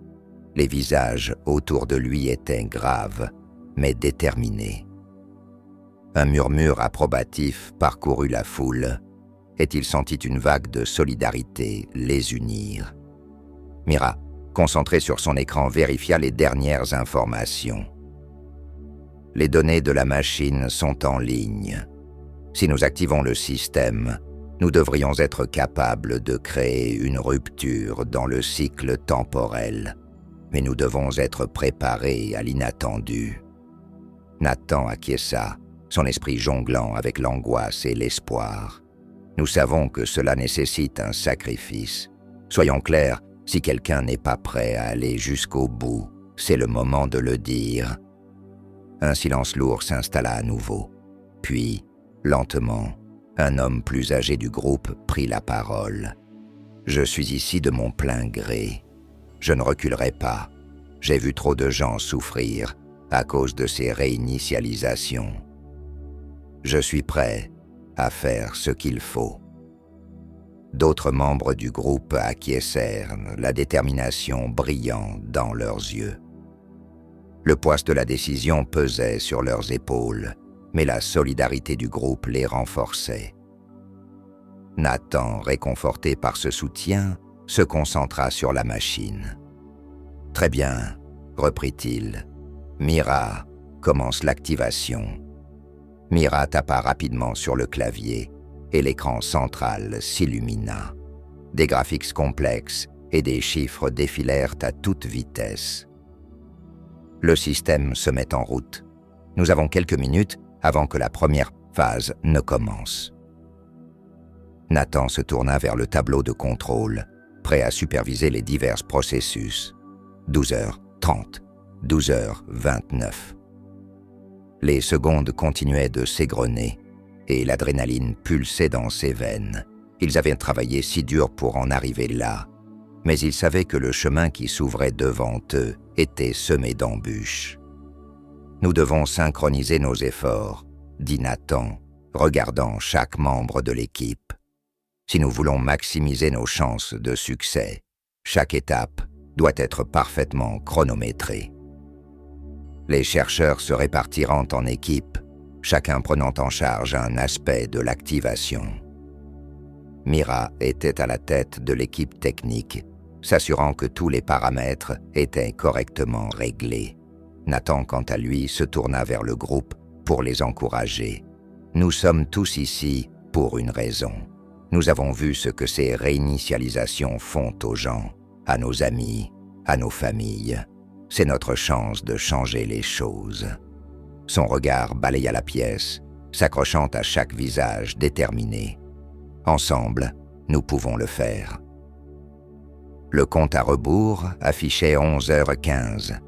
Les visages autour de lui étaient graves, mais déterminés. Un murmure approbatif parcourut la foule, et il sentit une vague de solidarité les unir. Mira, concentrée sur son écran, vérifia les dernières informations. Les données de la machine sont en ligne. Si nous activons le système, nous devrions être capables de créer une rupture dans le cycle temporel, mais nous devons être préparés à l'inattendu. Nathan acquiesça, son esprit jonglant avec l'angoisse et l'espoir. Nous savons que cela nécessite un sacrifice. Soyons clairs, si quelqu'un n'est pas prêt à aller jusqu'au bout, c'est le moment de le dire. Un silence lourd s'installa à nouveau. Puis, lentement, un homme plus âgé du groupe prit la parole. « Je suis ici de mon plein gré. Je ne reculerai pas. J'ai vu trop de gens souffrir à cause de ces réinitialisations. Je suis prêt à faire ce qu'il faut. » D'autres membres du groupe acquiescèrent, la détermination brillant dans leurs yeux. Le poids de la décision pesait sur leurs épaules, mais la solidarité du groupe les renforçait. Nathan, réconforté par ce soutien, se concentra sur la machine. « Très bien, » reprit-il. « Mira, commence l'activation. » Mira tapa rapidement sur le clavier et l'écran central s'illumina. Des graphiques complexes et des chiffres défilèrent à toute vitesse. Le système se met en route. Nous avons quelques minutes avant que la première phase ne commence. Nathan se tourna vers le tableau de contrôle, prêt à superviser les divers processus. 12h30, 12h29. Les secondes continuaient de s'égrener et l'adrénaline pulsait dans ses veines. Ils avaient travaillé si dur pour en arriver là, mais ils savaient que le chemin qui s'ouvrait devant eux était semé d'embûches. « Nous devons synchroniser nos efforts », dit Nathan, regardant chaque membre de l'équipe. « Si nous voulons maximiser nos chances de succès, chaque étape doit être parfaitement chronométrée. » Les chercheurs se répartiront en équipes, chacun prenant en charge un aspect de l'activation. Mira était à la tête de l'équipe technique, s'assurant que tous les paramètres étaient correctement réglés. Nathan, quant à lui, se tourna vers le groupe pour les encourager. « Nous sommes tous ici pour une raison. Nous avons vu ce que ces réinitialisations font aux gens, à nos amis, à nos familles. C'est notre chance de changer les choses. » Son regard balaya la pièce, s'accrochant à chaque visage déterminé. « Ensemble, nous pouvons le faire. » Le compte à rebours affichait 11h15.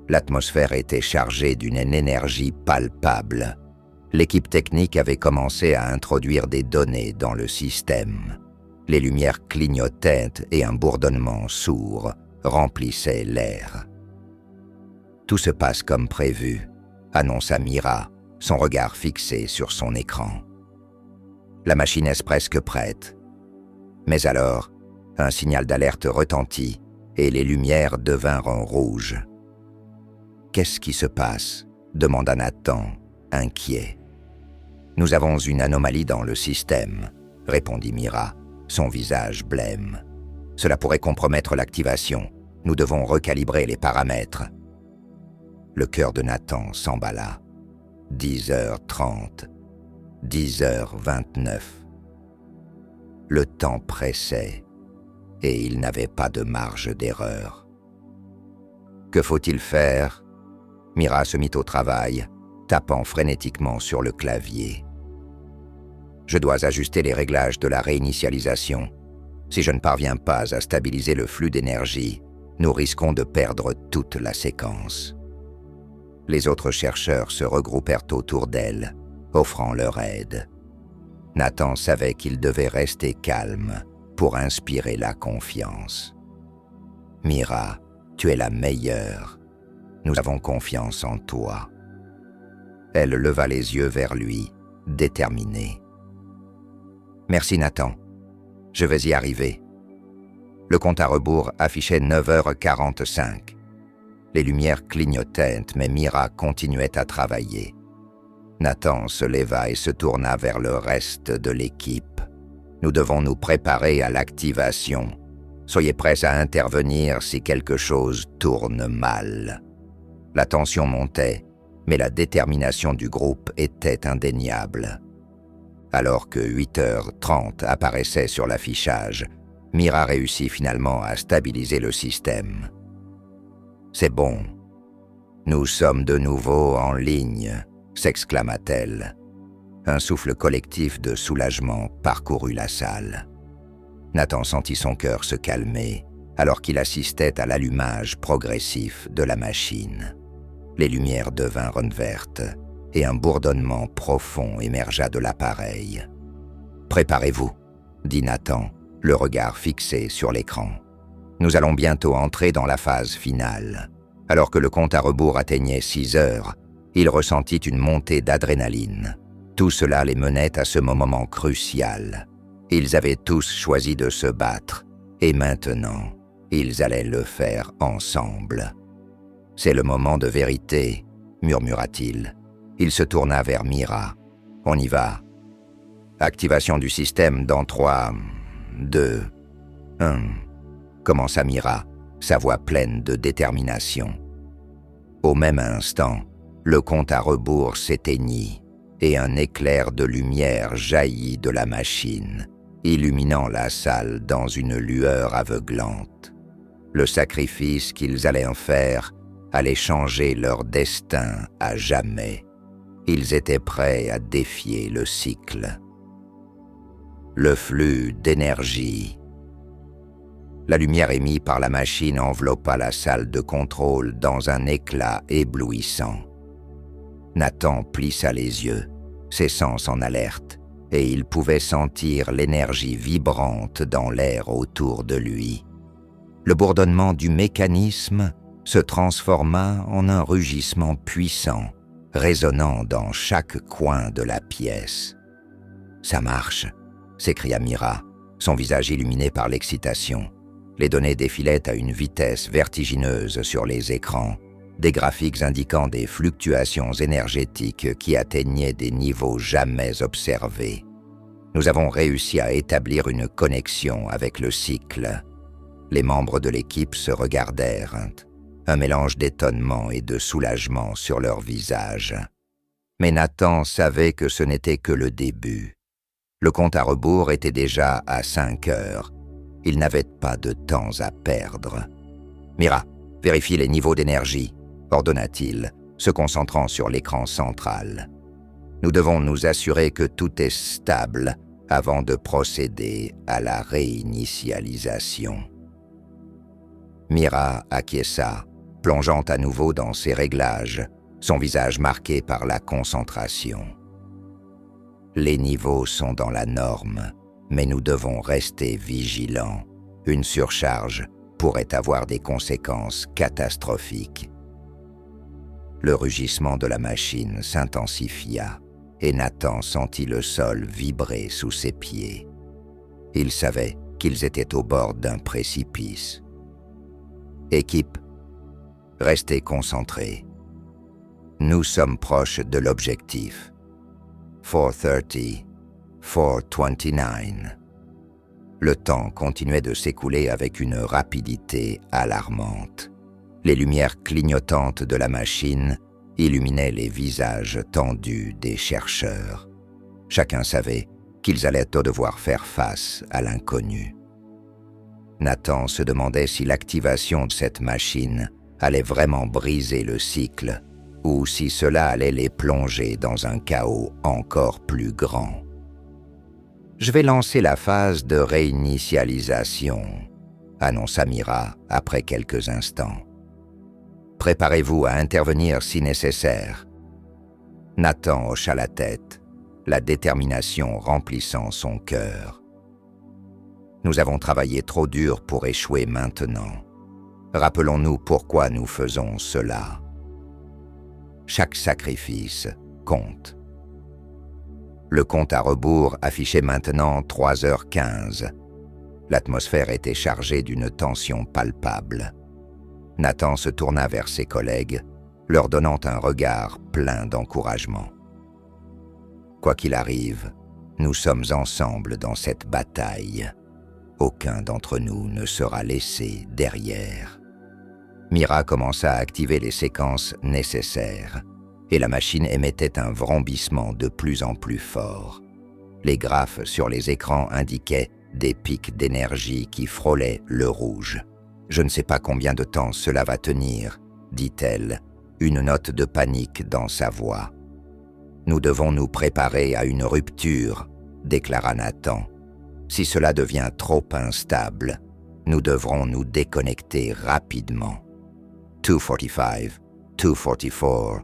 L'atmosphère était chargée d'une énergie palpable. L'équipe technique avait commencé à introduire des données dans le système. Les lumières clignotaient et un bourdonnement sourd remplissait l'air. « Tout se passe comme prévu », annonça Mira, son regard fixé sur son écran. « La machine est presque prête. » Mais alors, un signal d'alerte retentit et les lumières devinrent rouges. « Qu'est-ce qui se passe ?» demanda Nathan, inquiet. « Nous avons une anomalie dans le système », répondit Mira, son visage blême. « Cela pourrait compromettre l'activation. Nous devons recalibrer les paramètres. » Le cœur de Nathan s'emballa. 10h30, 10h29. Le temps pressait et il n'avait pas de marge d'erreur. Que faut-il faire ? Mira se mit au travail, tapant frénétiquement sur le clavier. Je dois ajuster les réglages de la réinitialisation. Si je ne parviens pas à stabiliser le flux d'énergie, nous risquons de perdre toute la séquence. Les autres chercheurs se regroupèrent autour d'elle, offrant leur aide. Nathan savait qu'il devait rester calme pour inspirer la confiance. « Mira, tu es la meilleure. Nous avons confiance en toi. » Elle leva les yeux vers lui, déterminée. « Merci Nathan. Je vais y arriver. » Le compte à rebours affichait 9h45. Les lumières clignotaient, mais Mira continuait à travailler. Nathan se leva et se tourna vers le reste de l'équipe. « Nous devons nous préparer à l'activation. Soyez prêts à intervenir si quelque chose tourne mal. » La tension montait, mais la détermination du groupe était indéniable. Alors que 8h30 apparaissait sur l'affichage, Mira réussit finalement à stabiliser le système. « C'est bon. Nous sommes de nouveau en ligne », s'exclama-t-elle. Un souffle collectif de soulagement parcourut la salle. Nathan sentit son cœur se calmer alors qu'il assistait à l'allumage progressif de la machine. Les lumières devinrent vertes et un bourdonnement profond émergea de l'appareil. « Préparez-vous », dit Nathan, le regard fixé sur l'écran. « Nous allons bientôt entrer dans la phase finale. » Alors que le compte à rebours atteignait 6 heures, il ressentit une montée d'adrénaline. Tout cela les menait à ce moment crucial. Ils avaient tous choisi de se battre, et maintenant, ils allaient le faire ensemble. « C'est le moment de vérité », murmura-t-il. Il se tourna vers Mira. « On y va ?» Activation du système dans 3, 2, 1, commença Mira, sa voix pleine de détermination. Au même instant, le compte à rebours s'éteignit et un éclair de lumière jaillit de la machine, illuminant la salle dans une lueur aveuglante. Le sacrifice qu'ils allaient en faire allait changer leur destin à jamais. Ils étaient prêts à défier le cycle. Le flux d'énergie. La lumière émise par la machine enveloppa la salle de contrôle dans un éclat éblouissant. Nathan plissa les yeux, ses sens en alerte, et il pouvait sentir l'énergie vibrante dans l'air autour de lui. Le bourdonnement du mécanisme se transforma en un rugissement puissant, résonnant dans chaque coin de la pièce. « Ça marche !» s'écria Mira, son visage illuminé par l'excitation. Les données défilaient à une vitesse vertigineuse sur les écrans, des graphiques indiquant des fluctuations énergétiques qui atteignaient des niveaux jamais observés. Nous avons réussi à établir une connexion avec le cycle. Les membres de l'équipe se regardèrent, un mélange d'étonnement et de soulagement sur leurs visages. Mais Nathan savait que ce n'était que le début. Le compte à rebours était déjà à 5 heures. Il n'avait pas de temps à perdre. « Mira, vérifie les niveaux d'énergie », ordonna-t-il, se concentrant sur l'écran central. « Nous devons nous assurer que tout est stable avant de procéder à la réinitialisation. » Mira acquiesça, plongeant à nouveau dans ses réglages, son visage marqué par la concentration. Les niveaux sont dans la norme, mais nous devons rester vigilants. Une surcharge pourrait avoir des conséquences catastrophiques. Le rugissement de la machine s'intensifia et Nathan sentit le sol vibrer sous ses pieds. Il savait qu'ils étaient au bord d'un précipice. « Équipe, restez concentrés. Nous sommes proches de l'objectif. 4:30, 4:29. » Le temps continuait de s'écouler avec une rapidité alarmante. Les lumières clignotantes de la machine illuminaient les visages tendus des chercheurs. Chacun savait qu'ils allaient devoir faire face à l'inconnu. Nathan se demandait si l'activation de cette machine allait vraiment briser le cycle ou si cela allait les plonger dans un chaos encore plus grand. « Je vais lancer la phase de réinitialisation », annonça Mira après quelques instants. « Préparez-vous à intervenir si nécessaire. » Nathan hocha la tête, la détermination remplissant son cœur. « Nous avons travaillé trop dur pour échouer maintenant. Rappelons-nous pourquoi nous faisons cela. Chaque sacrifice compte. » Le compte à rebours affichait maintenant 3h15. L'atmosphère était chargée d'une tension palpable. Nathan se tourna vers ses collègues, leur donnant un regard plein d'encouragement. « Quoi qu'il arrive, nous sommes ensemble dans cette bataille. Aucun d'entre nous ne sera laissé derrière. » Mira commença à activer les séquences nécessaires, et la machine émettait un vrombissement de plus en plus fort. Les graphes sur les écrans indiquaient des pics d'énergie qui frôlaient le rouge. « Je ne sais pas combien de temps cela va tenir », dit-elle, une note de panique dans sa voix. « Nous devons nous préparer à une rupture », déclara Nathan. « Si cela devient trop instable, nous devrons nous déconnecter rapidement. » 2:45, 2:44.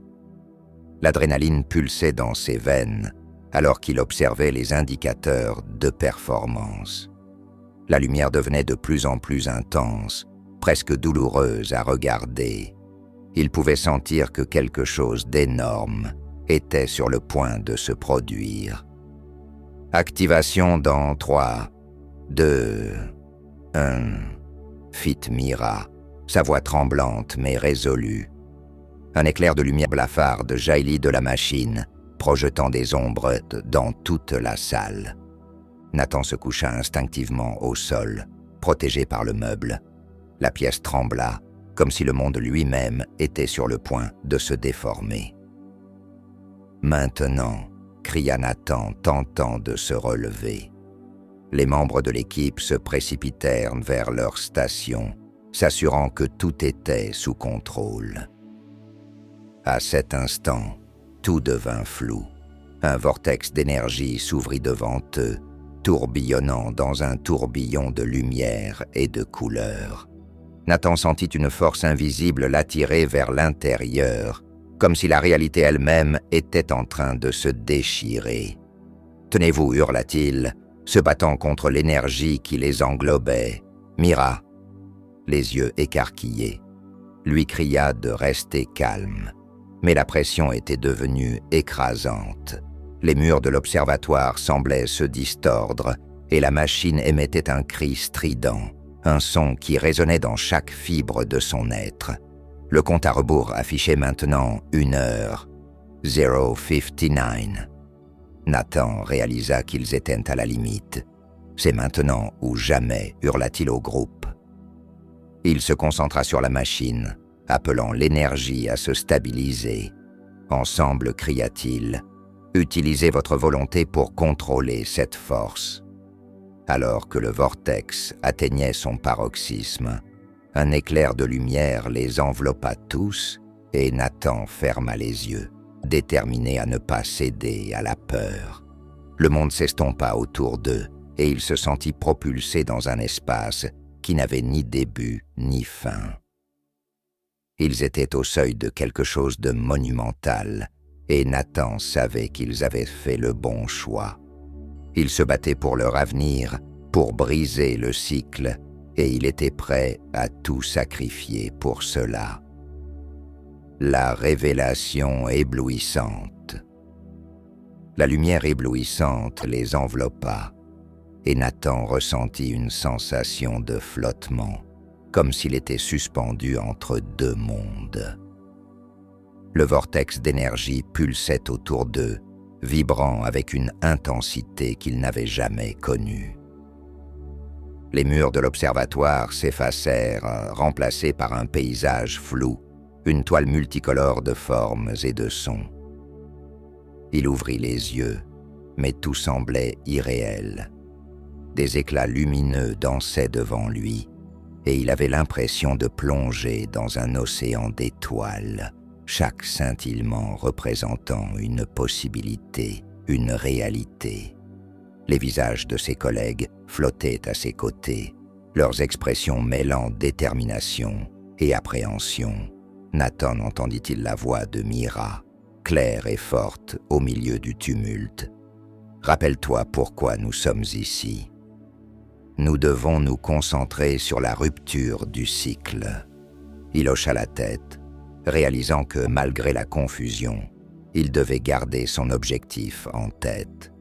L'adrénaline pulsait dans ses veines alors qu'il observait les indicateurs de performance. La lumière devenait de plus en plus intense, presque douloureuse à regarder. Il pouvait sentir que quelque chose d'énorme était sur le point de se produire. Activation dans 3, 2, 1, fit Mira, sa voix tremblante mais résolue. Un éclair de lumière blafarde jaillit de la machine, projetant des ombres dans toute la salle. Nathan se coucha instinctivement au sol, protégé par le meuble. La pièce trembla, comme si le monde lui-même était sur le point de se déformer. « Maintenant !» cria Nathan, tentant de se relever. Les membres de l'équipe se précipitèrent vers leur station, s'assurant que tout était sous contrôle. À cet instant, tout devint flou. Un vortex d'énergie s'ouvrit devant eux, tourbillonnant dans un tourbillon de lumière et de couleurs. Nathan sentit une force invisible l'attirer vers l'intérieur, comme si la réalité elle-même était en train de se déchirer. « Tenez-vous » hurla-t-il, se battant contre l'énergie qui les englobait. « Mira !» Les yeux écarquillés, lui cria de rester calme. Mais la pression était devenue écrasante. Les murs de l'observatoire semblaient se distordre et la machine émettait un cri strident, un son qui résonnait dans chaque fibre de son être. Le compte à rebours affichait maintenant 1 heure, 0:59. Nathan réalisa qu'ils étaient à la limite. « C'est maintenant ou jamais » hurla-t-il au groupe. Il se concentra sur la machine, appelant l'énergie à se stabiliser. « Ensemble » cria-t-il, « utilisez votre volonté pour contrôler cette force. » Alors que le vortex atteignait son paroxysme, un éclair de lumière les enveloppa tous et Nathan ferma les yeux, déterminé à ne pas céder à la peur. Le monde s'estompa autour d'eux et il se sentit propulsé dans un espace qui n'avait ni début ni fin. Ils étaient au seuil de quelque chose de monumental et Nathan savait qu'ils avaient fait le bon choix. Ils se battaient pour leur avenir, pour briser le cycle, et il était prêt à tout sacrifier pour cela. La révélation éblouissante. La lumière éblouissante les enveloppa, et Nathan ressentit une sensation de flottement, comme s'il était suspendu entre deux mondes. Le vortex d'énergie pulsait autour d'eux, vibrant avec une intensité qu'ils n'avaient jamais connue. Les murs de l'observatoire s'effacèrent, remplacés par un paysage flou, une toile multicolore de formes et de sons. Il ouvrit les yeux, mais tout semblait irréel. Des éclats lumineux dansaient devant lui, et il avait l'impression de plonger dans un océan d'étoiles, chaque scintillement représentant une possibilité, une réalité. Les visages de ses collègues flottaient à ses côtés, leurs expressions mêlant détermination et appréhension. Nathan entendit-il la voix de Mira, claire et forte au milieu du tumulte. « Rappelle-toi pourquoi nous sommes ici. Nous devons nous concentrer sur la rupture du cycle. » Il hocha la tête, réalisant que malgré la confusion, il devait garder son objectif en tête.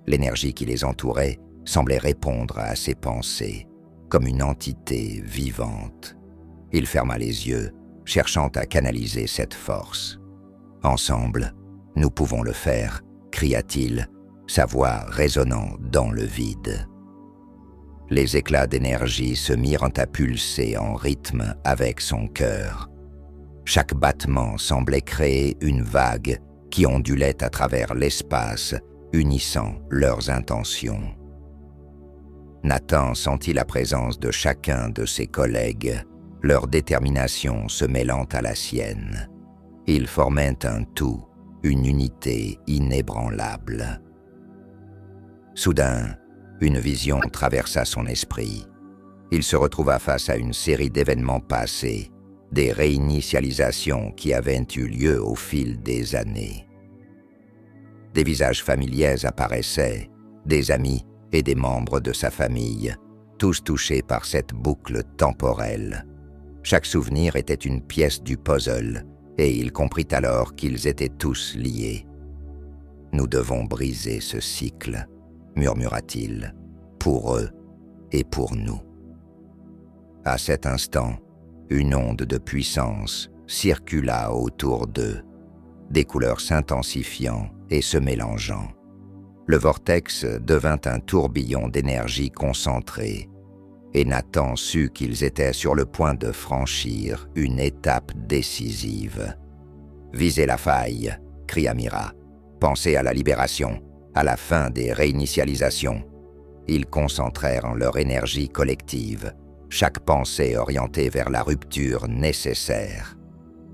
L'énergie qui les entourait semblait répondre à ses pensées, comme une entité vivante. Il ferma les yeux, cherchant à canaliser cette force. « Ensemble, nous pouvons le faire » cria-t-il, sa voix résonnant dans le vide. Les éclats d'énergie se mirent à pulser en rythme avec son cœur. Chaque battement semblait créer une vague qui ondulait à travers l'espace, unissant leurs intentions. Nathan sentit la présence de chacun de ses collègues, leur détermination se mêlant à la sienne. Ils formaient un tout, une unité inébranlable. Soudain, une vision traversa son esprit. Il se retrouva face à une série d'événements passés, des réinitialisations qui avaient eu lieu au fil des années. Des visages familiers apparaissaient, des amis et des membres de sa famille, tous touchés par cette boucle temporelle. Chaque souvenir était une pièce du puzzle, et il comprit alors qu'ils étaient tous liés. « Nous devons briser ce cycle », murmura-t-il, « pour eux et pour nous. » À cet instant, une onde de puissance circula autour d'eux, des couleurs s'intensifiant et se mélangeant. Le vortex devint un tourbillon d'énergie concentrée, et Nathan sut qu'ils étaient sur le point de franchir une étape décisive. « Visez la faille !» cria Mira. « Pensez à la libération, à la fin des réinitialisations. » Ils concentrèrent leur énergie collective, chaque pensée orientée vers la rupture nécessaire.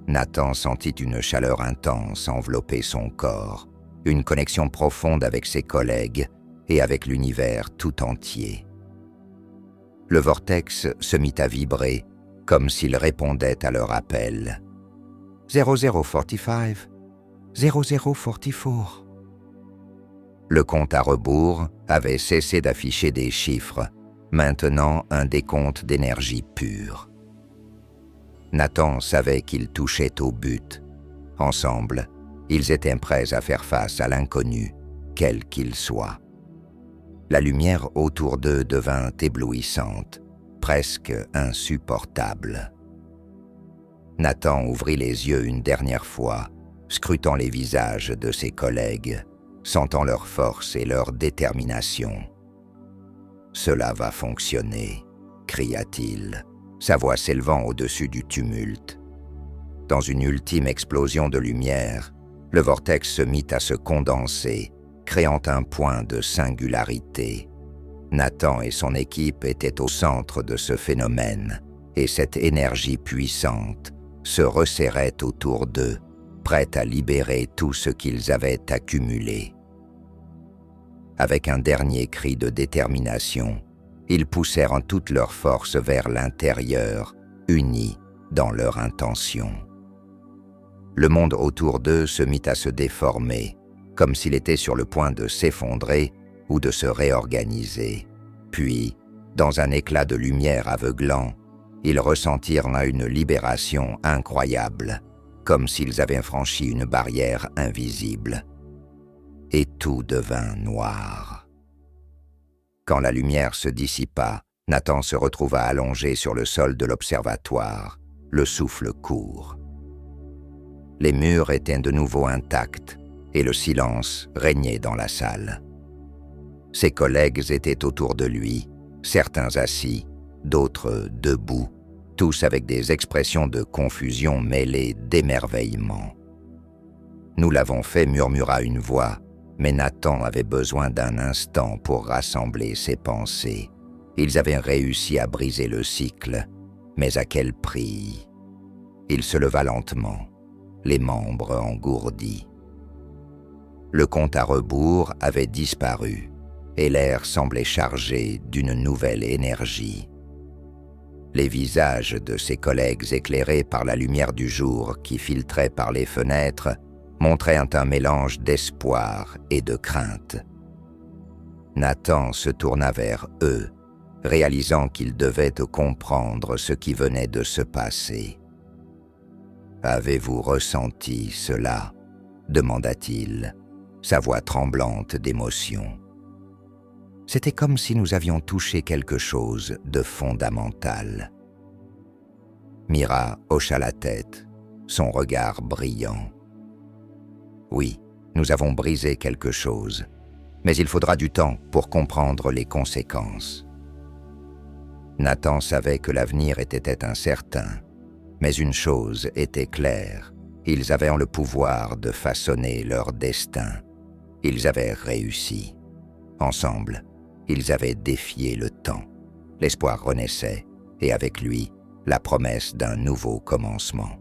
Nathan sentit une chaleur intense envelopper son corps, une connexion profonde avec ses collègues et avec l'univers tout entier. Le vortex se mit à vibrer comme s'il répondait à leur appel. 0045, 0044. Le compte à rebours avait cessé d'afficher des chiffres, maintenant un décompte d'énergie pure. Nathan savait qu'ils touchaient au but. Ensemble, ils étaient prêts à faire face à l'inconnu, quel qu'il soit. La lumière autour d'eux devint éblouissante, presque insupportable. Nathan ouvrit les yeux une dernière fois, scrutant les visages de ses collègues, sentant leur force et leur détermination. « Cela va fonctionner », cria-t-il, sa voix s'élevant au-dessus du tumulte. Dans une ultime explosion de lumière, le vortex se mit à se condenser, créant un point de singularité. Nathan et son équipe étaient au centre de ce phénomène, et cette énergie puissante se resserrait autour d'eux, prête à libérer tout ce qu'ils avaient accumulé. Avec un dernier cri de détermination, ils poussèrent en toute leur force vers l'intérieur, unis dans leur intention. Le monde autour d'eux se mit à se déformer, comme s'il était sur le point de s'effondrer ou de se réorganiser. Puis, dans un éclat de lumière aveuglant, ils ressentirent une libération incroyable, comme s'ils avaient franchi une barrière invisible. Et tout devint noir. Quand la lumière se dissipa, Nathan se retrouva allongé sur le sol de l'observatoire, le souffle court. Les murs étaient de nouveau intacts et le silence régnait dans la salle. Ses collègues étaient autour de lui, certains assis, d'autres debout, tous avec des expressions de confusion mêlées d'émerveillement. « Nous l'avons fait », murmura une voix, mais Nathan avait besoin d'un instant pour rassembler ses pensées. Ils avaient réussi à briser le cycle, mais à quel prix? Il se leva lentement, les membres engourdis. Le compte à rebours avait disparu, et l'air semblait chargé d'une nouvelle énergie. Les visages de ses collègues éclairés par la lumière du jour qui filtrait par les fenêtres montraient un mélange d'espoir et de crainte. Nathan se tourna vers eux, réalisant qu'il devait comprendre ce qui venait de se passer. « Avez-vous ressenti cela ?» demanda-t-il, sa voix tremblante d'émotion. C'était comme si nous avions touché quelque chose de fondamental. Mira hocha la tête, son regard brillant. Oui, nous avons brisé quelque chose, mais il faudra du temps pour comprendre les conséquences. Nathan savait que l'avenir était incertain, mais une chose était claire, ils avaient le pouvoir de façonner leur destin. Ils avaient réussi. Ensemble, ils avaient défié le temps. L'espoir renaissait, et avec lui, la promesse d'un nouveau commencement.